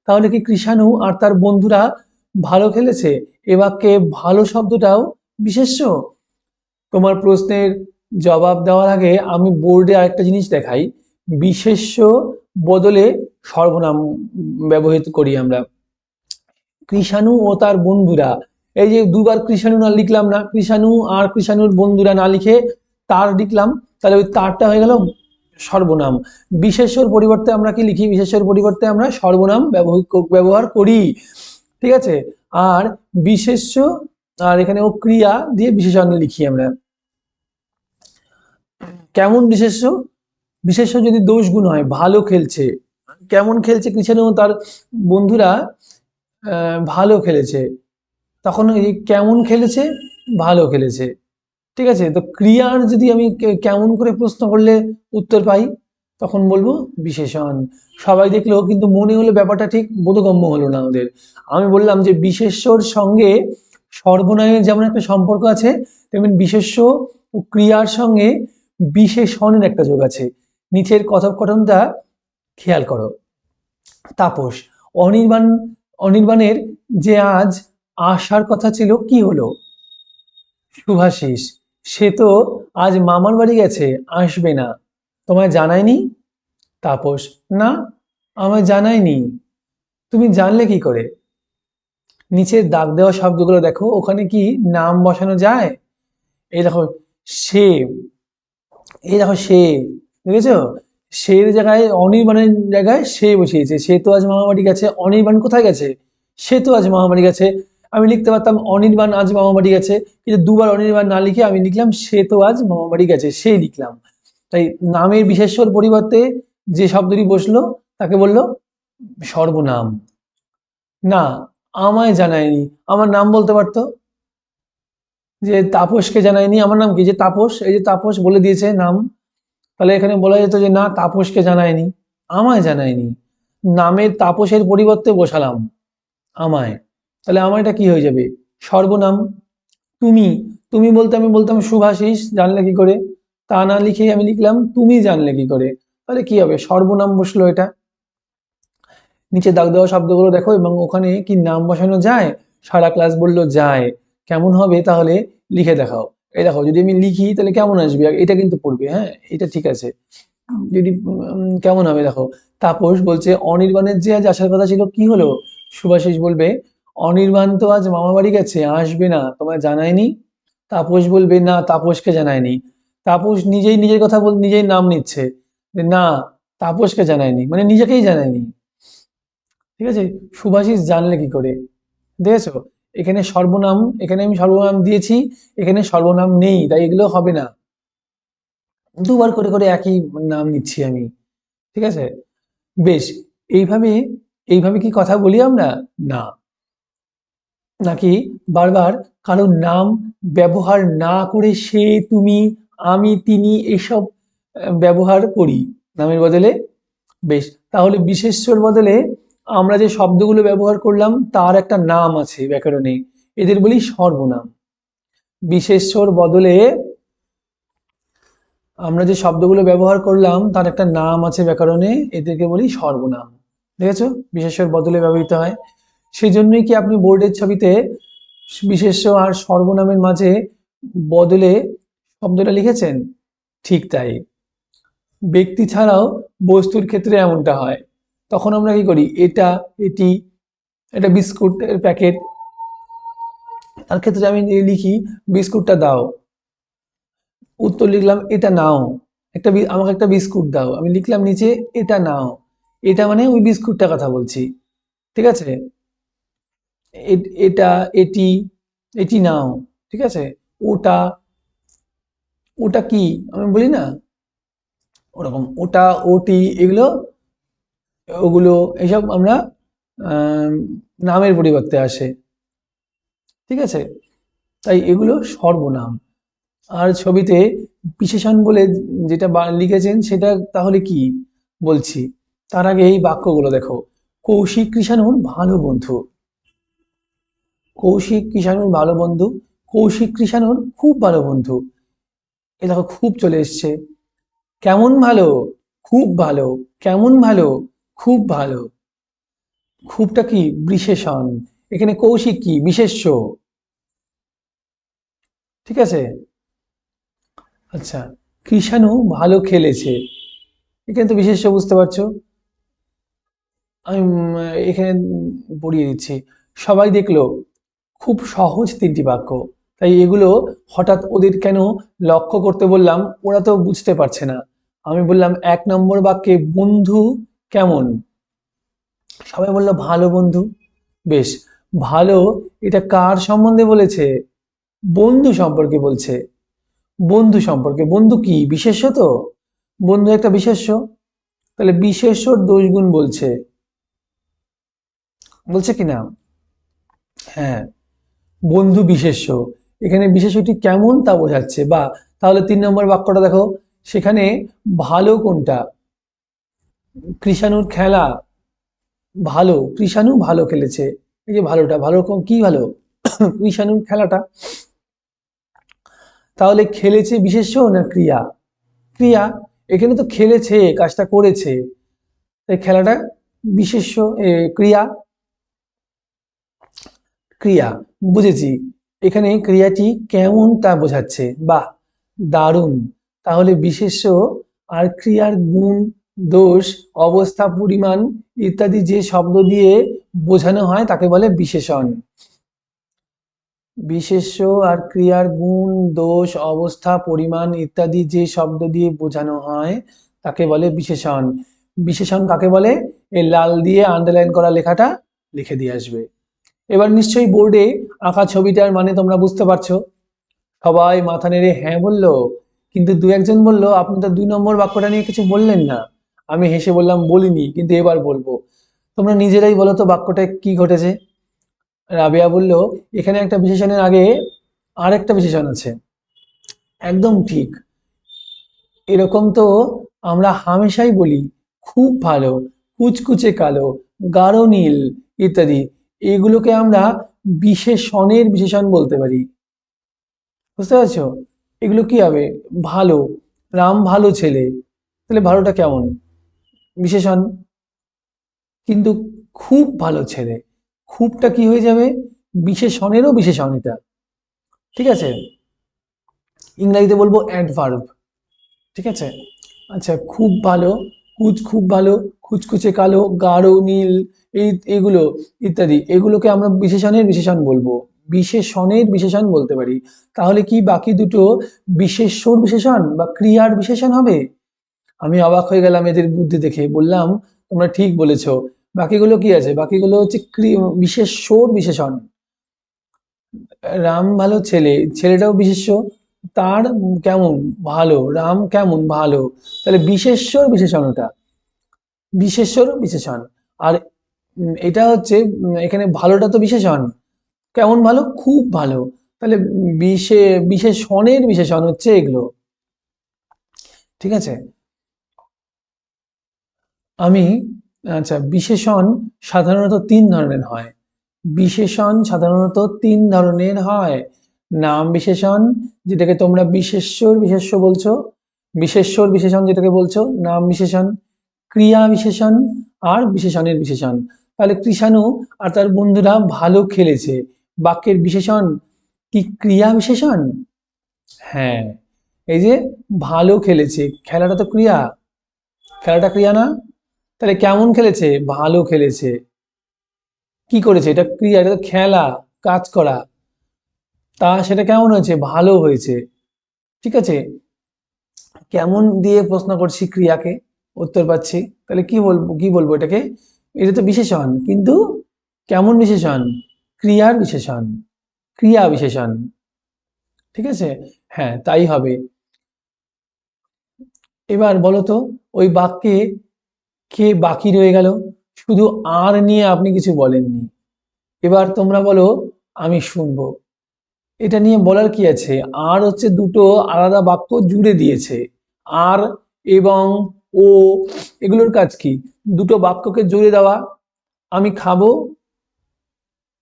তাহলে কি কৃষাণু আর তার বন্ধুরা ভালো খেলেছে, এ বাক্যে ভালো শব্দটাও বিশেষ্য? তোমার প্রশ্নের জবাব দেওয়ার আগে আমি বোর্ডে আরেকটা জিনিস দেখাই। বিশেষ্য বদলে সর্বনাম ব্যবহৃত করি আমরা। কৃষাণু ও তার বন্ধুরা, এই যে দুবার কৃষাণু না লিখলাম না, কৃষাণু আর কৃষাণুর বন্ধুরা না লিখে তার লিখলাম, তাহলে ওই তারটা হয়ে গেল সর্বনাম। বিশেষ্যর পরিবর্তে আমরা কি লিখি? বিশেষ্যর পরিবর্তে আমরা সর্বনাম ব্যবহার করি, ঠিক আছে। আর বিশেষ্য আর এখানে ও ক্রিয়া দিয়ে বিশেষণ লিখি আমরা। কেমন বিশেষ্য? বিশেষ্য যদি দোষ গুণ হয়, ভালো খেলছে, কেমন খেলছে কৃষাণু তার বন্ধুরা ভালো খেলেছে, তখন এই কেমন খেলেছে, ভালো খেলেছে, ঠিক আছে। তো ক্রিয়ার যদি আমি কেমন করে প্রশ্ন করলে উত্তর পাই, তখন বলবো বিশেষণ। সবাই দেখলো কিন্তু মনে হলো ব্যাপারটা ঠিক বোধগম্য হলো না ওদের। আমি বললাম যে বিশেষ্যর সঙ্গে সর্বনামের যেমন একটা সম্পর্ক আছে, তেমন বিশেষ্য ও ক্রিয়ার সঙ্গে বিশেষণের একটা যোগ আছে। নিচের কথোপকথনটা খেয়াল করো। তাপস, অনির্বাণ, অনির্বাণের যে আজ আসার কথা ছিল কি হলো? শুভাশিস, সে তো আজ মামার বাড়ি গেছে, আসবে না, তোমায় জানায়নি? তাপস, না, আমায় জানায়নি। তুমি জানলে কি করে? নিচের দাগ দেওয়া শব্দগুলো দেখো, ওখানে কি নাম বসানো যায়? এই দেখো সে, এই দেখো সে, দেখেছো? সের জায়গায়, অনির্বাণের জায়গায় সে বসিয়েছে। সে তো আজ মামা বাড়ি গেছে, অনির্বাণ কোথায় গেছে? সে তো আজ মামা বাড়ি গেছে। আমি লিখতে পারতাম অনির্বাণ আজ মামা বাড়ি গেছে, কিন্তু দুবার অনির্বাণ না লিখে আমি লিখলাম সে তো আজ মামা বাড়ি গেছে, সে লিখলাম। তাই নামের বিশেষ্যর পরিবর্তে যে শব্দটি বসলো তাকে বললো সর্বনাম। না, আমায় জানায়নি, আমার নাম বলতে পারতো, যে তাপসকে জানায়নি, আমার নাম কি? যে তাপস, এই যে তাপস বলে দিয়েছে নাম, তাহলে এখানে বলা যেত যে না, তাপসকে জানায়নি, আমায় জানায়নি। নামের তাপসের পরিবর্তে বসালাম আমায়, তাহলে আমায়টা কি হয়ে যাবে? সর্বনাম। তুমি, তুমি বলতে আমি বলতাম শুভাশিস, জানলে কি করে? তা না লিখে আমি লিখলাম তুমি জানলে কি করে, তাহলে কি হবে? সর্বনাম বসলো এটা। নিচে দাগ দেওয়া শব্দগুলো দেখো এবং ওখানে কি নাম বসানো যায়? সারা ক্লাস বললো যায়, কেমন হবে তাহলে লিখে দেখাও। এই দেখো, যদি আমি লিখি তাহলে কেমন আসবে, এটা কিন্তু পড়বে, হ্যাঁ এটা ঠিক আছে। যদি কেমন হবে দেখো, তাপস বলছে অনির্বাণের যে আজ আসার কথা ছিল কি হলো? শুভাশিস বলবে অনির্বাণ তো আজ মামা বাড়ি গেছে, আসবে না, তোমায় জানায়নি? তাপস বলবে না, তাপসকে জানায়নি। তাপস নিজেই নিজের কথা নিজেই নাম নিচ্ছে যে না, তাপসকে জানায়নি, মানে নিজেকেই জানায়নি। ঠিক আছে, শুভাশিস জানলে কি করে? দেখেছো, এখানে সর্বনাম, এখানে আমি সর্বনাম দিয়েছি, এখানে সর্বনাম নেই, তাই এগুলো হবে না। দুবার করে করে একই নাম নিচ্ছি আমি। ঠিক আছে, বেশ। এইভাবে এইভাবে কি কথা বলি আমরা? না। নাকি বারবার কারো নাম ব্যবহার না করে সে, তুমি, আমি, তিনি এসব ব্যবহার করি নামের বদলে? বেশ, তাহলে বিশেষ্যর বদলে আমরা যে শব্দগুলো ব্যবহার করলাম তার একটা নাম আছে ব্যাকরণে, এদের বলি সর্বনাম। বিশেষ্যর বদলে আমরা যে শব্দগুলো ব্যবহার করলাম তার একটা নাম আছে ব্যাকরণে, এদেরকে বলি সর্বনাম। দেখেছো, বিশেষ্যর বদলে ব্যবহৃত হয়। সেই জন্যই কি আপনি বোর্ডের ছবিতে বিশেষ্য আর সর্বনামের মাঝে বদলে শব্দটা লিখেছেন? ঠিক তাই। ব্যক্তি ছাড়াও বস্তুর ক্ষেত্রে এমনটা হয়। তখন আমরা কি করি? এটা, এটি, এটা বিস্কুটের প্যাকেট, তার ক্ষেত্রে আমি লিখি বিস্কুটটা দাও। উত্তর লিখলাম এটা নাও। আমাকে একটা বিস্কুট দাও, আমি লিখলাম নিচে এটা নাও। এটা মানে ওই বিস্কুটটার কথা বলছি। ঠিক আছে, এটা, এটি, এটি নাও। ঠিক আছে, ওটা, ওটা কি আমি বলি না, ওরকম ওটা, ওটি, এগুলো, ওগুলো, এসব আমরা নামের পরিবর্তে আসে। ঠিক আছে, তাই এগুলো সর্বনাম। আর ছবিতে বিশেষণ বলে যেটা লিখেছেন সেটা তাহলে কি বলছি, তার আগে এই বাক্যগুলো দেখো। কৌশিক কৃষাণুর ভালো বন্ধু, কৌশিক কৃষাণুর ভালো বন্ধু, কৌশিক কৃষাণুর খুব ভালো বন্ধু। এ দেখো খুব চলে এসছে। কেমন ভালো? খুব ভালো। কেমন ভালো? খুব ভালো। খুবটা কি? বিশেষণ। এখানে কৌশিক কি? বিশেষ্য। ঠিক আছে, আচ্ছা। কৃষাণু ভালো খেলেছে, এখানে তো বিশেষ্য, বুঝতে পারছো। আমি এখানে পড়িয়ে দিচ্ছি। সবাই দেখলো, খুব সহজ তিনটি বাক্য, তাই এগুলো হঠাৎ ওদের কেন লক্ষ্য করতে বললাম, ওরা তো বুঝতে পারছে না। আমি বললাম 1 নম্বর বাক্যে বন্ধু কেমন, সবাই বললো ভালো বন্ধু। বেশ, ভালো এটা কার সম্বন্ধে বলেছে? বন্ধু সম্পর্কে বলছে। বন্ধু সম্পর্কে, বন্ধু কি বিশেষ্য? তো বন্ধু একটা বিশেষ্য, তাহলে বিশেষ্যর দোষ গুণ বলছে, বলছে কিনা? হ্যাঁ, বন্ধু বিশেষ্য, এখানে বিশেষ্যটি কেমন তা বোঝাচ্ছে। বা তাহলে 3 নম্বর বাক্যটা দেখো, সেখানে ভালো কোনটা? কৃষাণুর খেলা ভালো, কৃষাণু ভালো খেলেছে। এই যে ভালোটা, ভালো কি ভালো? কৃষাণুর খেলাটা। তাহলে খেলেছে বিশেষ্য না ক্রিয়া? ক্রিয়া। এখানে তো খেলেছে, কাজটা করেছে, তাই খেলাটা বিশেষ্য, ক্রিয়া। ক্রিয়া, বুঝেছি। এখানে ক্রিয়াটি কেমন তা বোঝাচ্ছে। বাহ, দারুণ। তাহলে বিশেষ্য আর ক্রিয়ার গুণ, দোষ, অবস্থা, পরিমাণ ইত্যাদি যে শব্দ দিয়ে বোঝানো হয় তাকে বলে বিশেষণ। বিশেষ্য আর ক্রিয়ার গুণ, দোষ, অবস্থা, পরিমাণ ইত্যাদি যে শব্দ দিয়ে বোঝানো হয় তাকে বলে বিশেষণ। বিশেষণ কাকে বলে? এই লাল দিয়ে আন্ডারলাইন করা লেখাটা লিখে দিয়ে আসবে। এবার নিশ্চয়ই বোর্ডে আঁকা ছবিটার মানে তোমরা বুঝতে পারছো। সবাই মাথা নেড়ে হ্যাঁ বললো, কিন্তু দু একজন বললো আপনি তো 2 নম্বর বাক্যটা নিয়ে কিছু বললেন না। আমি হেসে বললাম বলিনি, কিন্তু এবার বলবো। তোমরা নিজেরাই বলো তো বাক্যটা কি ঘটেছে। রাবেয়া বলল এখানে একটা বিশেষণের আগে আরেকটা বিশেষণ আছে। একদম ঠিক, এরকম তো আমরা হামেশাই বলি। খুব ভালো, কুচকুচে কালো, গাঢ় নীল ইত্যাদি, এগুলোকে আমরা বিশেষণের বিশেষণ বলতে পারি। বুঝতে পারছো? এগুলো কি হবে? ভালো, রাম ভালো ছেলে, তাহলে ভালোটা কেমন? বিশেষণ। কিন্তু খুব ভালো ছেলে, খুবটা কি হয়ে যাবে? বিশেষণেরও বিশেষণ এটা। ঠিক আছে, ইংরেজিতে বলবো অ্যাডভার্ব। ঠিক আছে, আচ্ছা, খুব ভালো, খুব ভালো, কুচকুচে কালো, গাঢ় নীল, এগুলো ইত্যাদি, এগুলোকে আমরা বিশেষণের বিশেষণ বলবো, বিশেষণের বিশেষণ বলতে পারি। তাহলে কি বাকি দুটো বিশেষ্যর বিশেষণ বা ক্রিয়ার বিশেষণ হবে? আমি অবাক হয়ে গেলাম এদের বুদ্ধি দেখে, বললাম তোমরা ঠিক বলেছো। বাকিগুলো কি আছে? বাকিগুলো হচ্ছে বিশেষ্যর বিশেষণ। রাম ভালো ছেলে, ছেলেটাও বিশেষ্য, তার কেমন ভালো, রাম কেমন ভালো, তাহলে বিশেষ্যর বিশেষণ, ওটা বিশেষ্যর বিশেষণ। আর এটা হচ্ছে এখানে ভালোটা তো বিশেষণ, কেমন ভালো, খুব ভালো, তাহলে বিশেষণের বিশেষণ হচ্ছে এগুলো। ঠিক আছে, আমি আচ্ছা, বিশেষণ সাধারণত তিন ধরনের হয়। বিশেষণ সাধারণত তিন ধরনের হয়। নাম বিশেষণ, যেটাকে তোমরা বিশেষ্যর বিশেষ্য বলছো, বিশেষ্যর বিশেষণ যেটাকে বলছো নাম বিশেষণ, ক্রিয়া বিশেষণ, আর বিশেষণের বিশেষণ। তাহলে কৃষাণু আর তার বন্ধুরা ভালো খেলেছে, বাক্যের বিশেষণ কি ক্রিয়া বিশেষণ? হ্যাঁ, এই যে ভালো খেলেছে, খেলাটা তো ক্রিয়া, খেলাটা ক্রিয়া না? তাহলে কেমন খেলেছে? ভালো খেলেছে। কি করেছে? এটা ক্রিয়া, এটা তো খেলা, কাজ করা, তা সেটা কেমন হয়েছে? ভালো হয়েছে। ঠিক আছে, কেমন দিয়ে প্রশ্ন করছি ক্রিয়াকে, উত্তর পাচ্ছি, তাহলে কি বলবো এটাকে? এটা তো বিশেষণ, কিন্তু কেমন বিশেষণ? ক্রিয়ার বিশেষণ, ক্রিয়া বিশেষণ। ঠিক আছে, হ্যাঁ তাই হবে। এবার বলো তো, ওই বাক্যে কে বাকি রয়ে গেল? শুধু আর নিয়ে আপনি কিছু বলেননি। এবার তোমরা বলো, আমি শুনবো। এটা নিয়ে বলার কি আছে? আর হচ্ছে দুটো আলাদা বাক্য জুড়ে দিয়েছে, আর এবং ও, এগুলোর কাজ কি? দুটো বাক্যকে জুড়ে দেওয়া। আমি খাবো,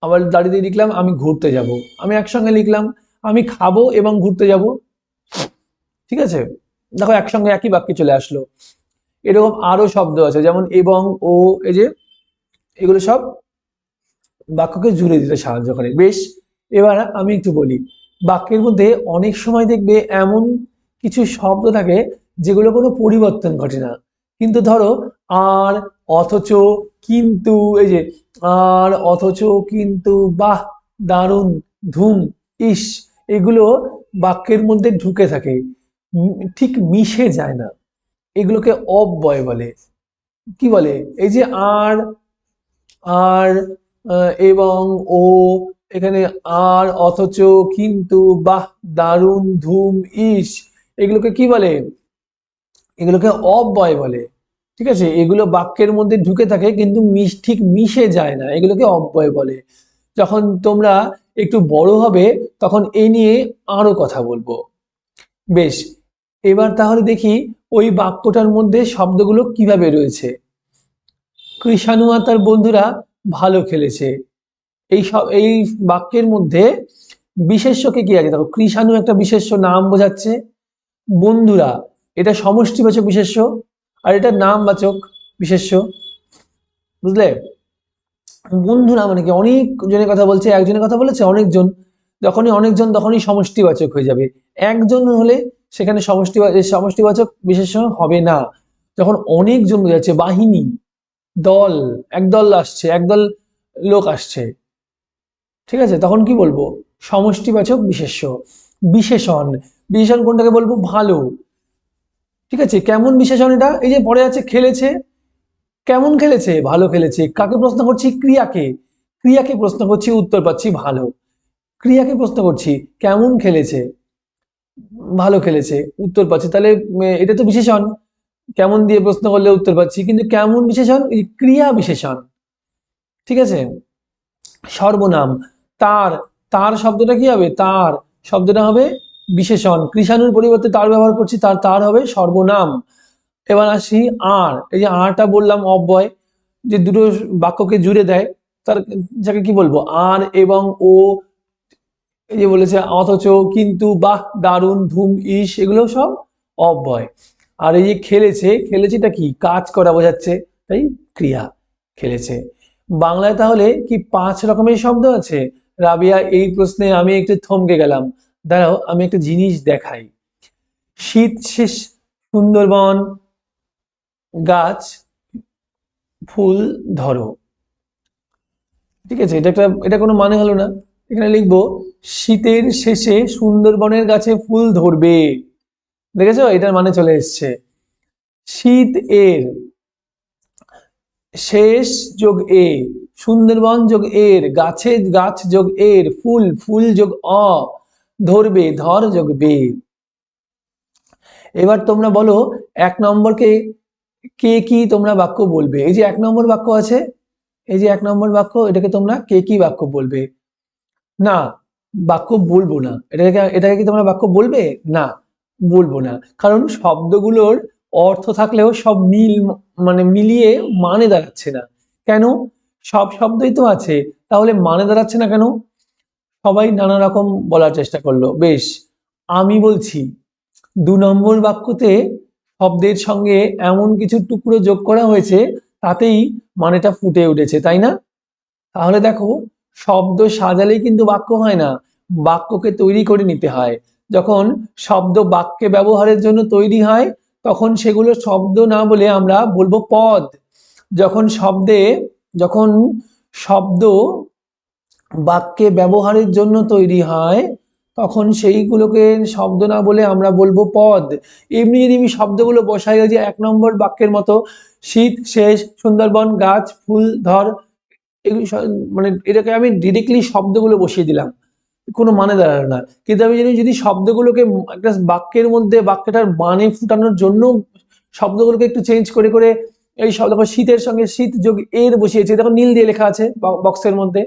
আবার দাঁড়িয়ে দিয়ে লিখলাম আমি ঘুরতে যাব। আমি একসঙ্গে লিখলাম আমি খাবো এবং ঘুরতে যাব। ঠিক আছে, দেখো একসঙ্গে একই বাক্যে চলে আসলো। এরকম আরো শব্দ আছে, যেমন এবং, ও, এই যে এগুলো সব বাক্যকে জুড়ে দিতে সাহায্য করে। বেশ, এবার আমি একটু বলি, বাক্যের মধ্যে অনেক সময় দেখবে এমন কিছু শব্দ থাকে যেগুলো কোনো পরিবর্তন ঘটে না, কিন্তু ধরো আর, অথচ, কিন্তু, এই যে আর, অথচ, কিন্তু, বাহ, দারুণ, ধুম, ইস, এগুলো বাক্যের মধ্যে ঢুকে থাকে, ঠিক মিশে যায় না, এগুলোকে অব্যয় বলে। কি বলে? এই যে আর, আর, এবং, ও, এখানে আর, অথচ, কিন্তু, বাহ, দারুণ, ধুম, ইস, এগুলোকে কি বলে? এগুলোকে অব্যয় বলে। ঠিক আছে, এগুলো বাক্যের মধ্যে ঢুকে থাকে কিন্তু ঠিক মিশে যায় না, এগুলোকে অব্যয় বলে। যখন তোমরা একটু বড় হবে তখন এই নিয়ে আরো কথা বলবো। বেশ, এবার তাহলে দেখি ওই বাক্যটার মধ্যে শব্দগুলো কিভাবে রয়েছে। কৃষাণু আর তার বন্ধুরা ভালো খেলেছে, এই বাক্যের মধ্যে বিশেষ্যকে কি আছে? দেখো, কৃষাণু একটা বিশেষ্য, নাম বোঝাচ্ছে। বন্ধুরা, এটা সমষ্টিবাচক বিশেষ্য, আর এটা নামবাচক বিশেষ্য। বুঝলে? বন্ধুরা মানে কি? অনেক জনের কথা বলছে, একজনের কথা বলেছে, অনেকজন। যখনই অনেকজন তখনই সমষ্টিবাচক হয়ে যাবে। একজন হলে সেখানে সমষ্টিবাচক বিশেষ্য হবে না। যখন অনেকজন বোঝাচ্ছে, বাহিনী, দল, একদল আসছে, একদল লোক আসছে, ঠিক আছে, তখন কি বলবো? সমষ্টিবাচক বিশেষ্য। বিশেষণ, বিশেষণ কোনটাকে বলবো? ভালো। ঠিক আছে, কেমন বিশেষণ এটা? এই যে পরে আছে খেলেছে, কেমন খেলেছে? ভালো খেলেছে। কাকে প্রশ্ন করছি? ক্রিয়াকে। ক্রিয়াকে প্রশ্ন করছি, উত্তর পাচ্ছি ভালো। ক্রিয়াকে প্রশ্ন করছি কেমন খেলেছে, ভালো খেলেছে, উত্তর পাচ্ছি। তাহলে এটা তো বিশেষণ, কেমন দিয়ে প্রশ্ন করলে উত্তর পাচ্ছি, কিন্তু কেমন বিশেষণ? ক্রিয়া বিশেষণ। ঠিক আছে, সর্বনাম, তার, তার শব্দটা কি হবে? তার শব্দটা হবে বিশেষণ, কৃষাণুর পরিবর্তে তার ব্যবহার করছি, তার তার হবে সর্বনাম। এবার আসি আর, এই যে আরটা বললাম অব্যয়, যে দুটো বাক্যকে জুড়ে দেয়, তার যাকে কি বলবো? আর এবং ও, এই যে বলেছে অথচ, কিন্তু, বাহ, দারুণ, ধুম, ইস, এগুলো সব অব্যয়। আর এই যে খেলেছে, খেলেছেটা কি? কাজ করা বোঝাচ্ছে, তাই ক্রিয়া, খেলেছে। বাংলায় তাহলে কি 5 রকমের শব্দ আছে? রাবিয়া, এই প্রশ্নে আমি একটু থমকে গেলাম। দাঁড়াও আমি একটা জিনিস দেখাই। শীত শেষ সুন্দরবন গাছ ফুল ধরো, ঠিক আছে, এটা কোনো মানে হলো না। এখানে লিখবো শীতের শেষে সুন্দরবনের গাছে ফুল ধরবে। দেখেছো, এটার মানে চলে এসছে। শীত এর শেষ যোগ এ, সুন্দরবন যোগ এর, গাছে গাছ যোগ এর, ফুল ফুল যোগ অ, ধরবে ধর যোগ বে। এবার তোমরা বলো 1 নম্বরকে কে কি তোমরা বাক্য বলবে। এই যে 1 নম্বর বাক্য আছে, এই যে 1 নম্বর বাক্য, এটাকে তোমরা কে কি বাক্য বলবে? না, বাক্য বলবো না। এটাকে কি তোমরা বাক্য বলবে? না, বলবো না। কারণ শব্দগুলোর অর্থ থাকলেও সব মানে মিলিয়ে মানে দাঁড়াচ্ছে না। কেন? সব শব্দই তো আছে, তাহলে মানে দাঁড়াচ্ছে না কেন? সবাই নানা রকম বলার চেষ্টা করলো। বেশ, আমি বলছি 2 নম্বর বাক্যতে শব্দের সঙ্গে এমন কিছু টুকরো যোগ করা হয়েছে, তাতেই মানেটা ফুটে উঠেছে, তাই না? তাহলে দেখো, শব্দ সাজালেই কিন্তু বাক্য হয় না, বাক্যকে তৈরি করে নিতে হয়। যখন শব্দ বাক্যে ব্যবহারের জন্য তৈরি হয়, তখন সেগুলো শব্দ না বলে আমরা বলবো পদ। যখন শব্দ বাক্যে ব্যবহারের জন্য তৈরি হয়, তখন সেইগুলোকে শব্দ না বলে আমরা বলবো পদ। এমনি যদি আমি শব্দগুলো বসাই, ওই যে 1 নম্বর বাক্যের মতো, শীত শেষ সুন্দরবন গাছ ফুল ধর, এগুলি মানে এটাকে আমি ডিরেক্টলি শব্দগুলো বসিয়ে দিলাম, কোনো মানে দাঁড়ালো না। কিন্তু আমি যদি শব্দগুলোকে একটা বাক্যের মধ্যে বাক্যটার মানে ফুটানোর জন্য শব্দগুলোকে একটু চেঞ্জ করে করে, এই শব্দ শীতের সঙ্গে শীত যোগ এর বসিয়েছে, দেখো নীল দিয়ে লেখা আছে বক্সের মধ্যে,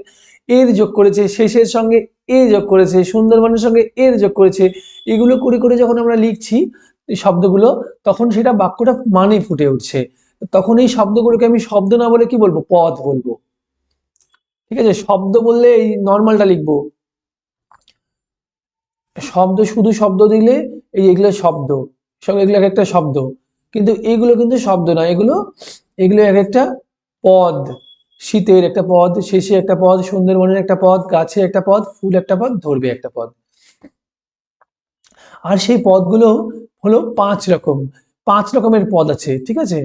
এর যোগ করেছে, শেষের সঙ্গে এ যোগ করেছে, সুন্দরবনের সঙ্গে এর যোগ করেছে, এগুলো করে করে যখন আমরা লিখছি এই শব্দগুলো, তখন সেটা বাক্যটা মানে ফুটে উঠছে। তখন এই শব্দগুলোকে আমি শব্দ না বলে কি বলবো? পদ বলবো। ঠিক আছে, শব্দ বললে এই নর্মালটা লিখবো, শব্দ শুধু শব্দ দিলে এগুলো শব্দ, সব এগুলো এক একটা শব্দ, কিন্তু এগুলো কিন্তু শব্দ না, এগুলো এগুলো এক একটা পদ। শীতের একটা পদ, শেষে একটা পদ, সুন্দরবনের একটা পদ, গাছে একটা পদ, ফুল একটা পদ, ধরবে একটা পদ। আর সেই পদগুলো হলো 5 রকম, 5 রকমের পদ আছে, ঠিক আছে।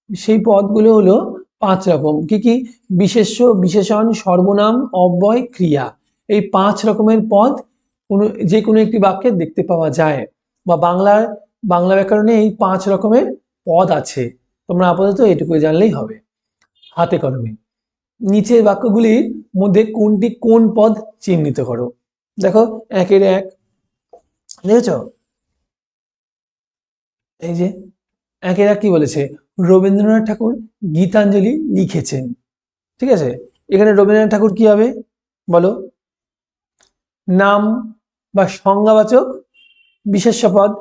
সেই পদগুলো হলো 5 রকম। কি কি? বিশেষ্য, বিশেষণ, সর্বনাম, অব্যয়, ক্রিয়া। এই 5 রকমের পদ যে কোনো একটি বাক্যে দেখতে পাওয়া যায়, বা বাংলা ব্যাকরণে এই 5 রকমের পদ আছে। তোমরা আপাতত এটুকু জানলেই হবে হাতে কলমে। নিচের বাক্যগুলির মধ্যে কোনটি কোন পদ চিহ্নিত করো। দেখো 1-এর 1, দেখেছ? এই যে 1-এর 1 কি বলেছে? রবীন্দ্রনাথ ঠাকুর গীতাঞ্জলি লিখেছেন। ঠিক আছে, এখানে রবীন্দ্রনাথ ঠাকুর কি হবে বলো? নাম বা সংজ্ঞাবাচক বিশেষ্য পদ।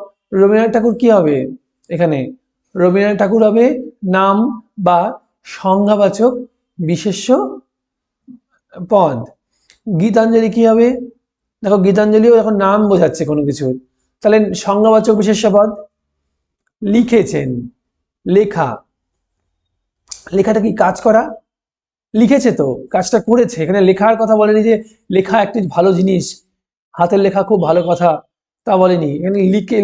রবীন্দ্রনাথ ঠাকুর কি হবে এখানে? রবীন্দ্রনাথ ঠাকুর হবে নাম বা সংজ্ঞাবাচক বিশেষ্য পদ। গীতাঞ্জলি কি হবে? দেখো, গীতাঞ্জলিও এখন নাম বোঝাচ্ছে কোনো কিছুর, তাহলে সংজ্ঞাবাচক বিশেষ্য পদ। লিখেছেন, লেখা, লেখাটা কি? কাজ করা। লিখেছে তো, কাজটা করেছে। এখানে লেখার কথা বলেনি যে লেখা একটি ভালো জিনিস, হাতের লেখা খুব ভালো কথা, তা বলেনি। এখানে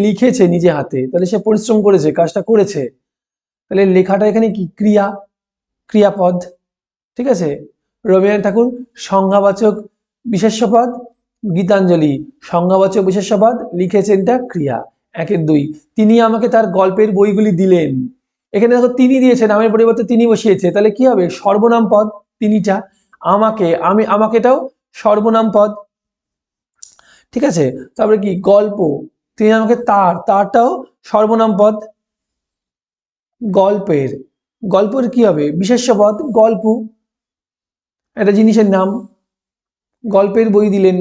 লিখেছে নিজে হাতে, তাহলে সে পরিশ্রম করেছে, কাজটা করেছে। তাহলে লেখাটা এখানে কি? ক্রিয়া, ক্রিয়াপদ। ঠিক আছে, রবীন্দ্রনাথ ঠাকুর সংজ্ঞাবাচক বিশেষ্য পদ, গীতাঞ্জলি সংজ্ঞাবাচক বিশেষ্য পদ, লিখেছেনটা ক্রিয়া। 1-এর 2, তিনি আমাকে তার গল্পের বইগুলি দিলেন। এখানে দেখো তিনি দিয়েছে, নামের পরিবর্তে তিনি বসিয়েছে, তাহলে কি হবে? সর্বনাম পদ তিনিটা। আমাকে, আমাকেটাও সর্বনাম পদ। ঠিক আছে, তারপরে কি? গল্প, তিনি আমাকে তারটাও সর্বনাম পদ। গল্পের কি হবে? বিশেষ্য পদ, গল্প, একটা জিনিসের নাম। গল্পের বই দিলেন,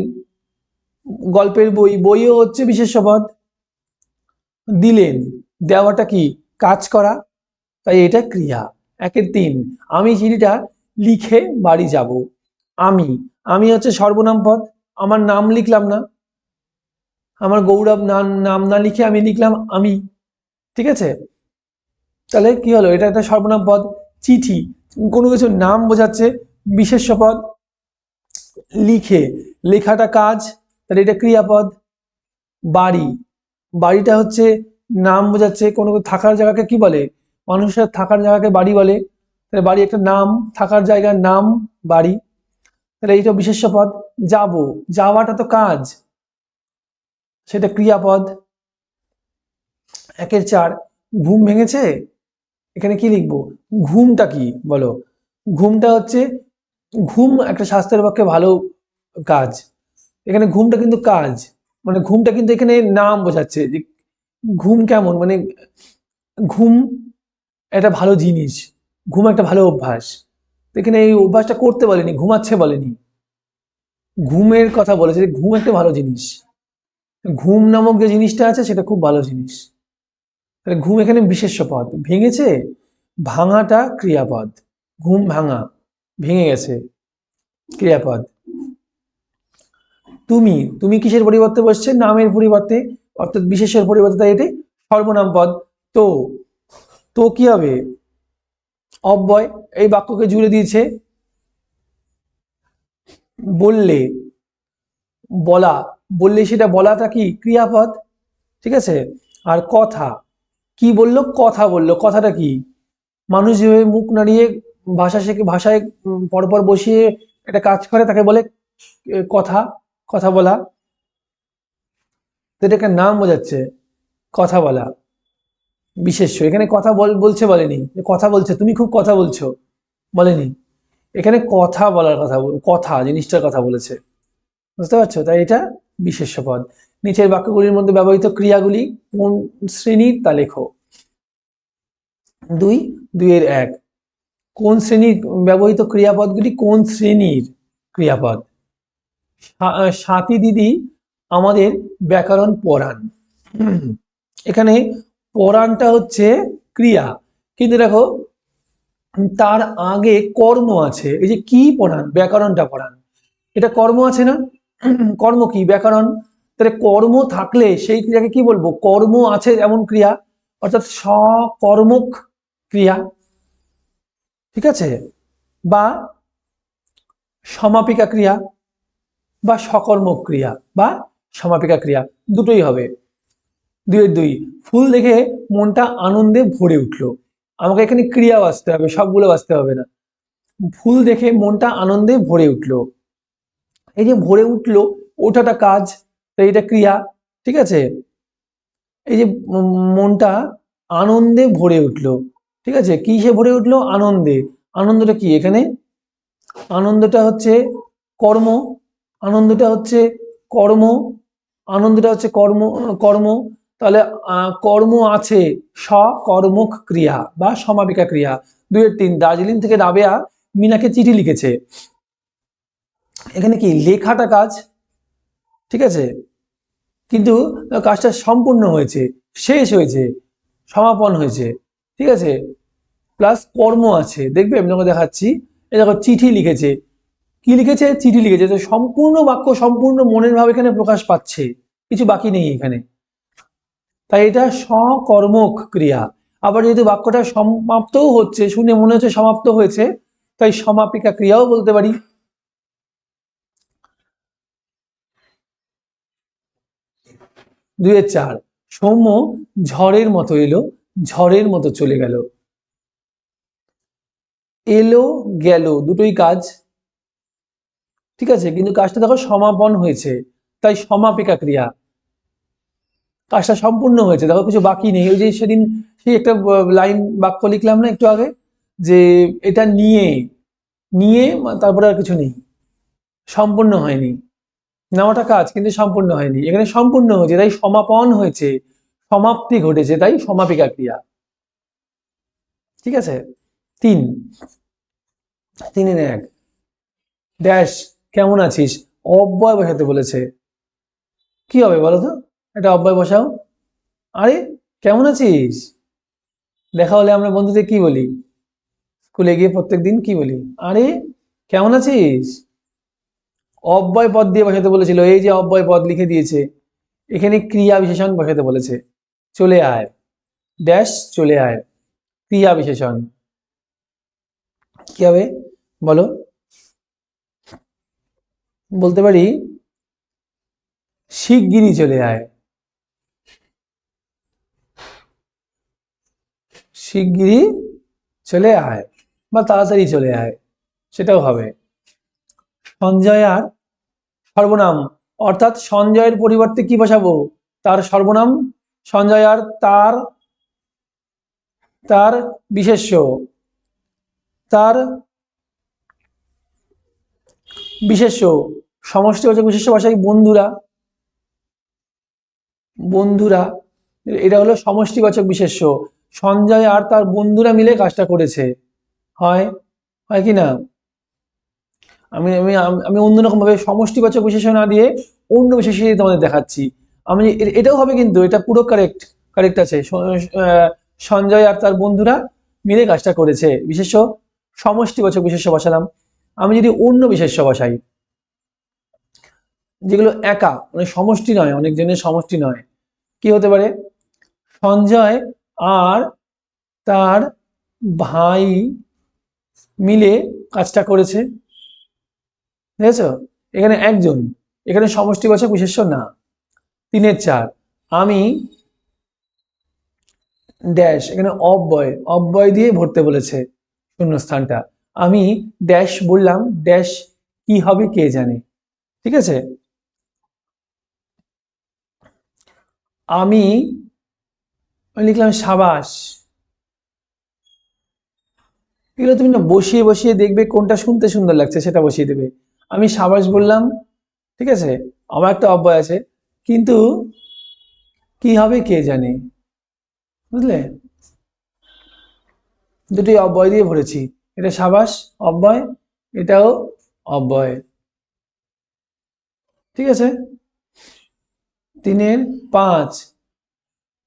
গল্পের বইও হচ্ছে বিশেষ্য পদ। দিলেন, দেওয়াটা কি? কাজ করা, তাই এটা ক্রিয়া। 1-এর 3, আমি চিঠিটা লিখে বাড়ি যাব। আমি হচ্ছে সর্বনাম পদ, আমার নাম লিখলাম না, আমার গৌরব নাম না লিখে আমি লিখলাম আমি। ঠিক আছে, তাহলে কি হলো? এটা একটা সর্বনাম পদ। চিঠি কোনো কিছুর নাম বোঝাচ্ছে, বিশেষ্য পদ। লেখাটা কাজ, তাহলে এটা ক্রিয়াপদ। বাড়ি, বাড়িটা হচ্ছে নাম বোঝাচ্ছে, কোনো থাকার জায়গাকে কি বলে, মানুষের থাকার জায়গাকে বাড়ি বলে, তাহলে বাড়ি একটা নাম, থাকার জায়গার নাম বাড়ি, তাহলে এইটা বিশেষ্য পদ। যাব, যাওয়াটা তো কাজ, সেটা ক্রিয়াপদ। 1-4 ঘুম ভেঙেছে, এখানে কি লিখবো, ঘুমটা কি বলো, ঘুমটা হচ্ছে, ঘুম একটা স্বাস্থ্যের পক্ষে ভালো কাজ, এখানে ঘুমটা কিন্তু কাজ, মানে ঘুমটা কিন্তু এখানে নাম বোঝাচ্ছে যে ঘুম কেমন, মানে ঘুম একটা ভালো জিনিস, ঘুম একটা ভালো অভ্যাস, এখানে এই অভ্যাসটা করতে বলেনি, ঘুমাচ্ছে বলেনি, ঘুমের কথা বলেছে যে ঘুম একটা ভালো জিনিস, ঘুম নামক যে জিনিসটা আছে সেটা খুব ভালো জিনিস, তাহলে ঘুম এখানে বিশেষ্য পদ। ভেঙেছে, ভাঙাটা ক্রিয়াপদ, ঘুম ভাঙা, ভেঙে গেছে, ক্রিয়াপদ। তুমি, তুমি কিসের পরিবর্তে বসছে, নামের পরিবর্তে, অর্থাৎ বিশেষের পরিবর্তে, তাই এটি সর্বনাম পদ। তো, তো কি হবে, অব্যয়, এই বাক্যকে জুড়ে দিয়েছে। বললে, বলা, বললে সেটা বলাটা কি ক্রিয়াপদ, ঠিক আছে। আর কথা, কি বললো, কথা বললো, কথাটা কি, মানুষ যেভাবে মুখ নাড়িয়ে ভাষা শেখে, ভাষায় পরপর বসিয়ে একটা কাজ করে তাকে বলে কথা, কথা বলা, তো এটা একটা নাম বোঝাচ্ছে, কথা বলা, বিশেষ্য। এখানে কথা বলছে বলেনি, কথা বলছে, তুমি খুব কথা বলছো বলেনি, এখানে কথা বলার কথা, কথা জিনিসটার কথা বলেছে, বুঝতে পারছো, তাই এটা বিশেষ্য পদ। নিচের বাক্যগুলির মধ্যে ব্যবহৃত ক্রিয়াগুলি কোন শ্রেণীর তা লেখো। 2-1 কোন শ্রেণীর ব্যবহৃত ক্রিয়াপদগুলি কোন শ্রেণীর ক্রিয়াপদ। স্বাতী দিদি আমাদের ব্যাকরণ পড়ান, এখানে পড়ানটা হচ্ছে ক্রিয়া, কিন্তু দেখো তার আগে কর্ম আছে, এই যে কি পড়ান, ব্যাকরণটা পড়ান, এটা কর্ম আছে না, কর্ম কি, ব্যাকরণ, তাহলে কর্ম থাকলে সেই ক্রিয়াকে কি বলবো, কর্ম আছে এমন ক্রিয়া, অর্থাৎ সকর্মক ক্রিয়া, ঠিক আছে, বা সমাপিকা ক্রিয়া, বা সকর্মক ক্রিয়া, বা সমাপিকা ক্রিয়া, দুটোই হবে। 2-2 ফুল দেখে মনটা আনন্দে ভরে উঠলো, আমাকে এখানে ক্রিয়া বাঁচতে হবে, সবগুলো বাঁচতে হবে না। ফুল দেখে মনটা আনন্দে ভরে উঠলো, এই যে ভরে উঠলো, ওঠাটা কাজ, তাই এটা ক্রিয়া, ঠিক আছে। এই যে মনটা আনন্দে ভরে উঠলো, ঠিক আছে, কিসে ভরে উঠলো, আনন্দে, আনন্দটা কি এখানে, আনন্দটা হচ্ছে কর্ম, আনন্দটা হচ্ছে কর্ম, আনন্দটা হচ্ছে কর্ম, কর্ম, তাহলে কর্ম আছে, সকর্মক ক্রিয়া বা সমাপিকা ক্রিয়া। 2-3 দার্জিলিং থেকে রাবেয়া মিনাকে চিঠি লিখেছে, এখানে কি লেখাটা কাজ, ঠিক আছে, কিন্তু কাজটা সম্পূর্ণ হয়েছে, শেষ হয়েছে, সমাপন হয়েছে, ঠিক আছে, প্লাস কর্ম আছে, দেখবে আমি তোমাকে দেখাচ্ছি, এই দেখো চিঠি লিখেছে, কি লিখেছে, চিঠি লিখেছে, তো সম্পূর্ণ বাক্য সম্পূর্ণ মনের ভাব এখানে প্রকাশ পাচ্ছে, কিছু বাকি নেই এখানে, তাই এটা সকর্মক ক্রিয়া। আবার যেহেতু বাক্যটা সমাপ্তও হচ্ছে, শুনে মনে হচ্ছে সমাপ্ত হয়েছে, তাই সমাপিকা ক্রিয়াও বলতে পারি। 2-4 সৌম্য ঝড়ের মতো এলো, ঝড়ের মতো চলে গেল, এলো গেল দুটোই কাজ, ঠিক আছে, কিন্তু কাজটা দেখো সমাপন হয়েছে, তাই সমাপিকা ক্রিয়া, কাজটা সম্পূর্ণ হয়েছে, দেখো কিছু বাকি নেই। ওই যে সেদিন সেই একটা লাইন বাক্য লিখলাম না একটু আগে, যে এটা নিয়ে, নিয়ে তারপরে আর কিছু নেই, সম্পূর্ণ হয়নি, নেওয়াটা কাজ কিন্তু সম্পূর্ণ হয়নি, এখানে সম্পূর্ণ হয়েছে তাই সমাপন হয়েছে, সমাপ্তি ঘটেছে তাই সমাপিকা ক্রিয়া, ঠিক আছে। 3-1 ড্যাশ কেমন আছিস, অব্যয় বসাতে বলেছে, কি হবে বলো তো, এটা অব্যয় বসাও, আরে কেমন আছিস, দেখা হলে আমরা বন্ধুদের কি বলি, স্কুলে গিয়ে প্রত্যেকদিন কি বলি, আরে কেমন আছিস, অব্যয় পদ দিয়ে বসাতে বলেছিল, এই যে অব্যয় পদ লিখে দিয়েছে, এখানে ক্রিয়া বিশেষণ বসাতে বলেছে, চলে আয়, ড্যাশ চলে আয়, ক্রিয়া বিশেষণ, কি হবে বলো, বলতে পারি শিগগিরই চলে আয়, শিগগিরই চলে আয় বা তাড়াতাড়ি চলে আয়, সেটাও হবে। সঞ্জয় আর সর্বনাম, অর্থাৎ সঞ্জয়ের পরিবর্তে কি বসাবো? তার সর্বনাম। সঞ্জয় আর তার, তার বিশেষ্য, তার বিশেষ্য, সমষ্টিবাচক বিশেষ্য বসাই বন্ধুরা। বন্ধুরা, এটা হলো সমষ্টিবাচক বিশেষ্য। সঞ্জয় আর তার বন্ধুরা মিলে কাজটা করেছে, হয় হয় কি না? আমি আমি আমি অন্যরকম ভাবে সমষ্টিবাচক বিশেষ্য না দিয়ে অন্য বিশেষ্য দিয়ে তোমাদের দেখাচ্ছি। আমি এটাও হবে, কিন্তু এটা পুরো কারেক্ট আছে। সঞ্জয় আর তার বন্ধুরা মিলে কাজটা করেছে, বিশেষ্য সমষ্টিবাচক বিশেষ্য বসালাম। আমি যদি অন্য বিশেষ্য বসাই, যেগুলো একা, মানে সমষ্টি নয়, অনেক জনের সমষ্টি নয়, কি হতে পারে? সঞ্জয় আর তার ভাই মিলে কাজটা করেছে, বুঝেছ? এখানে একজন, এখানে সমষ্টিবাচক বিশেষ্য না। 3-4, আমি ড্যাশ, এখানে অব্যয় দিয়ে ভরতে বলেছে শূন্যস্থানটা। আমি ড্যাশ বললাম, ড্যাশ কি হবে কে জানে, ঠিক আছে? আমি লিখলাম সাবাস। এগুলো তুমি না বসিয়ে বসিয়ে দেখবে কোনটা শুনতে সুন্দর লাগছে সেটা বসিয়ে দেবে। আমি সাবাস বললাম, ঠিক আছে, আমার একটা অব্যয় আছে, কিন্তু কি হবে কে জানে, বুঝলে? দুটি অব্যয় দিয়ে ভরেছি, এটা সাবাস অব্যয়, এটাও অব্যয়, ঠিক আছে। 3-5,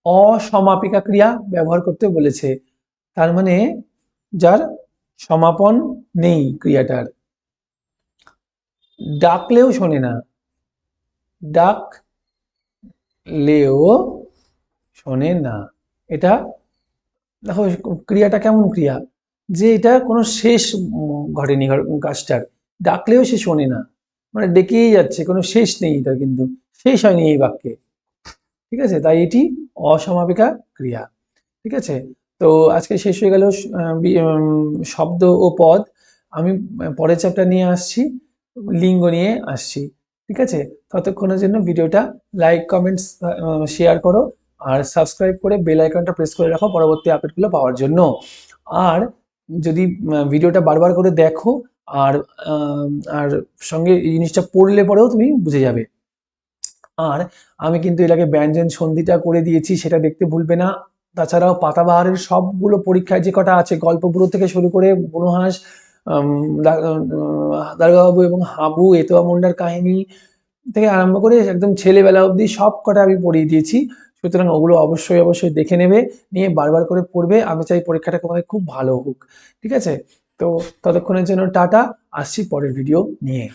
অসমাপিকা ক্রিয়া ব্যবহার করতে বলেছে, তার মানে যার সমাপন নেই ক্রিয়াটার। ডাকলেও শোনে না, ডাকলেও শোনে না, এটা দেখো ক্রিয়াটা কেমন ক্রিয়া, যে এটা কোনো শেষ ঘটেনি কাজটার, ডাকলেও সে শোনে না, মানে ডেকেই যাচ্ছে, কোনো শেষ নেই এটার, কিন্তু শেষ হয়নি এই বাক্যে, ঠিক আছে, তাই এটি অসমাপিকা ক্রিয়া, ঠিক আছে। তো আজকে শেষ হয়ে গেল শব্দ ও পদ। আমি পরের চ্যাপ্টার নিয়ে আসছি, লিঙ্গ নিয়ে আসছি, ঠিক আছে। ততক্ষণের জন্য ভিডিওটা লাইক, কমেন্টস, শেয়ার করো, আর সাবস্ক্রাইব করে বেল আইকনটা প্রেস করে রাখো পরবর্তী আপডেটগুলো পাওয়ার জন্য। আর যদি ভিডিওটা বারবার করে দেখো, আর আর সঙ্গে এই জিনিসটা পড়লে পরেও তুমি বুঝে যাবে। আর আমি কিন্তু এর আগে ব্যঞ্জন সন্ধিটা করে দিয়েছি, সেটা দেখতে ভুলবে না। তাছাড়াও পাতাবাহারের সবগুলো পরীক্ষায় যে কটা আছে, গল্পগুলো থেকে শুরু করে বনহাস, দারোগাবাবু এবং হাবু, এতোয়া মুন্ডার কাহিনী থেকে আরম্ভ করে একদম ছেলেবেলা অবধি সব কটা আমি পড়িয়ে দিয়েছি। সুতরাং ওগুলো অবশ্যই অবশ্যই দেখে নেবে, নিয়ে বারবার করে পড়বে। আমি চাই পরীক্ষাটা তোমাদের খুব ভালো হোক, ঠিক আছে। তো ততক্ষণের জন্য টাটা, আসছি পরের ভিডিও নিয়ে।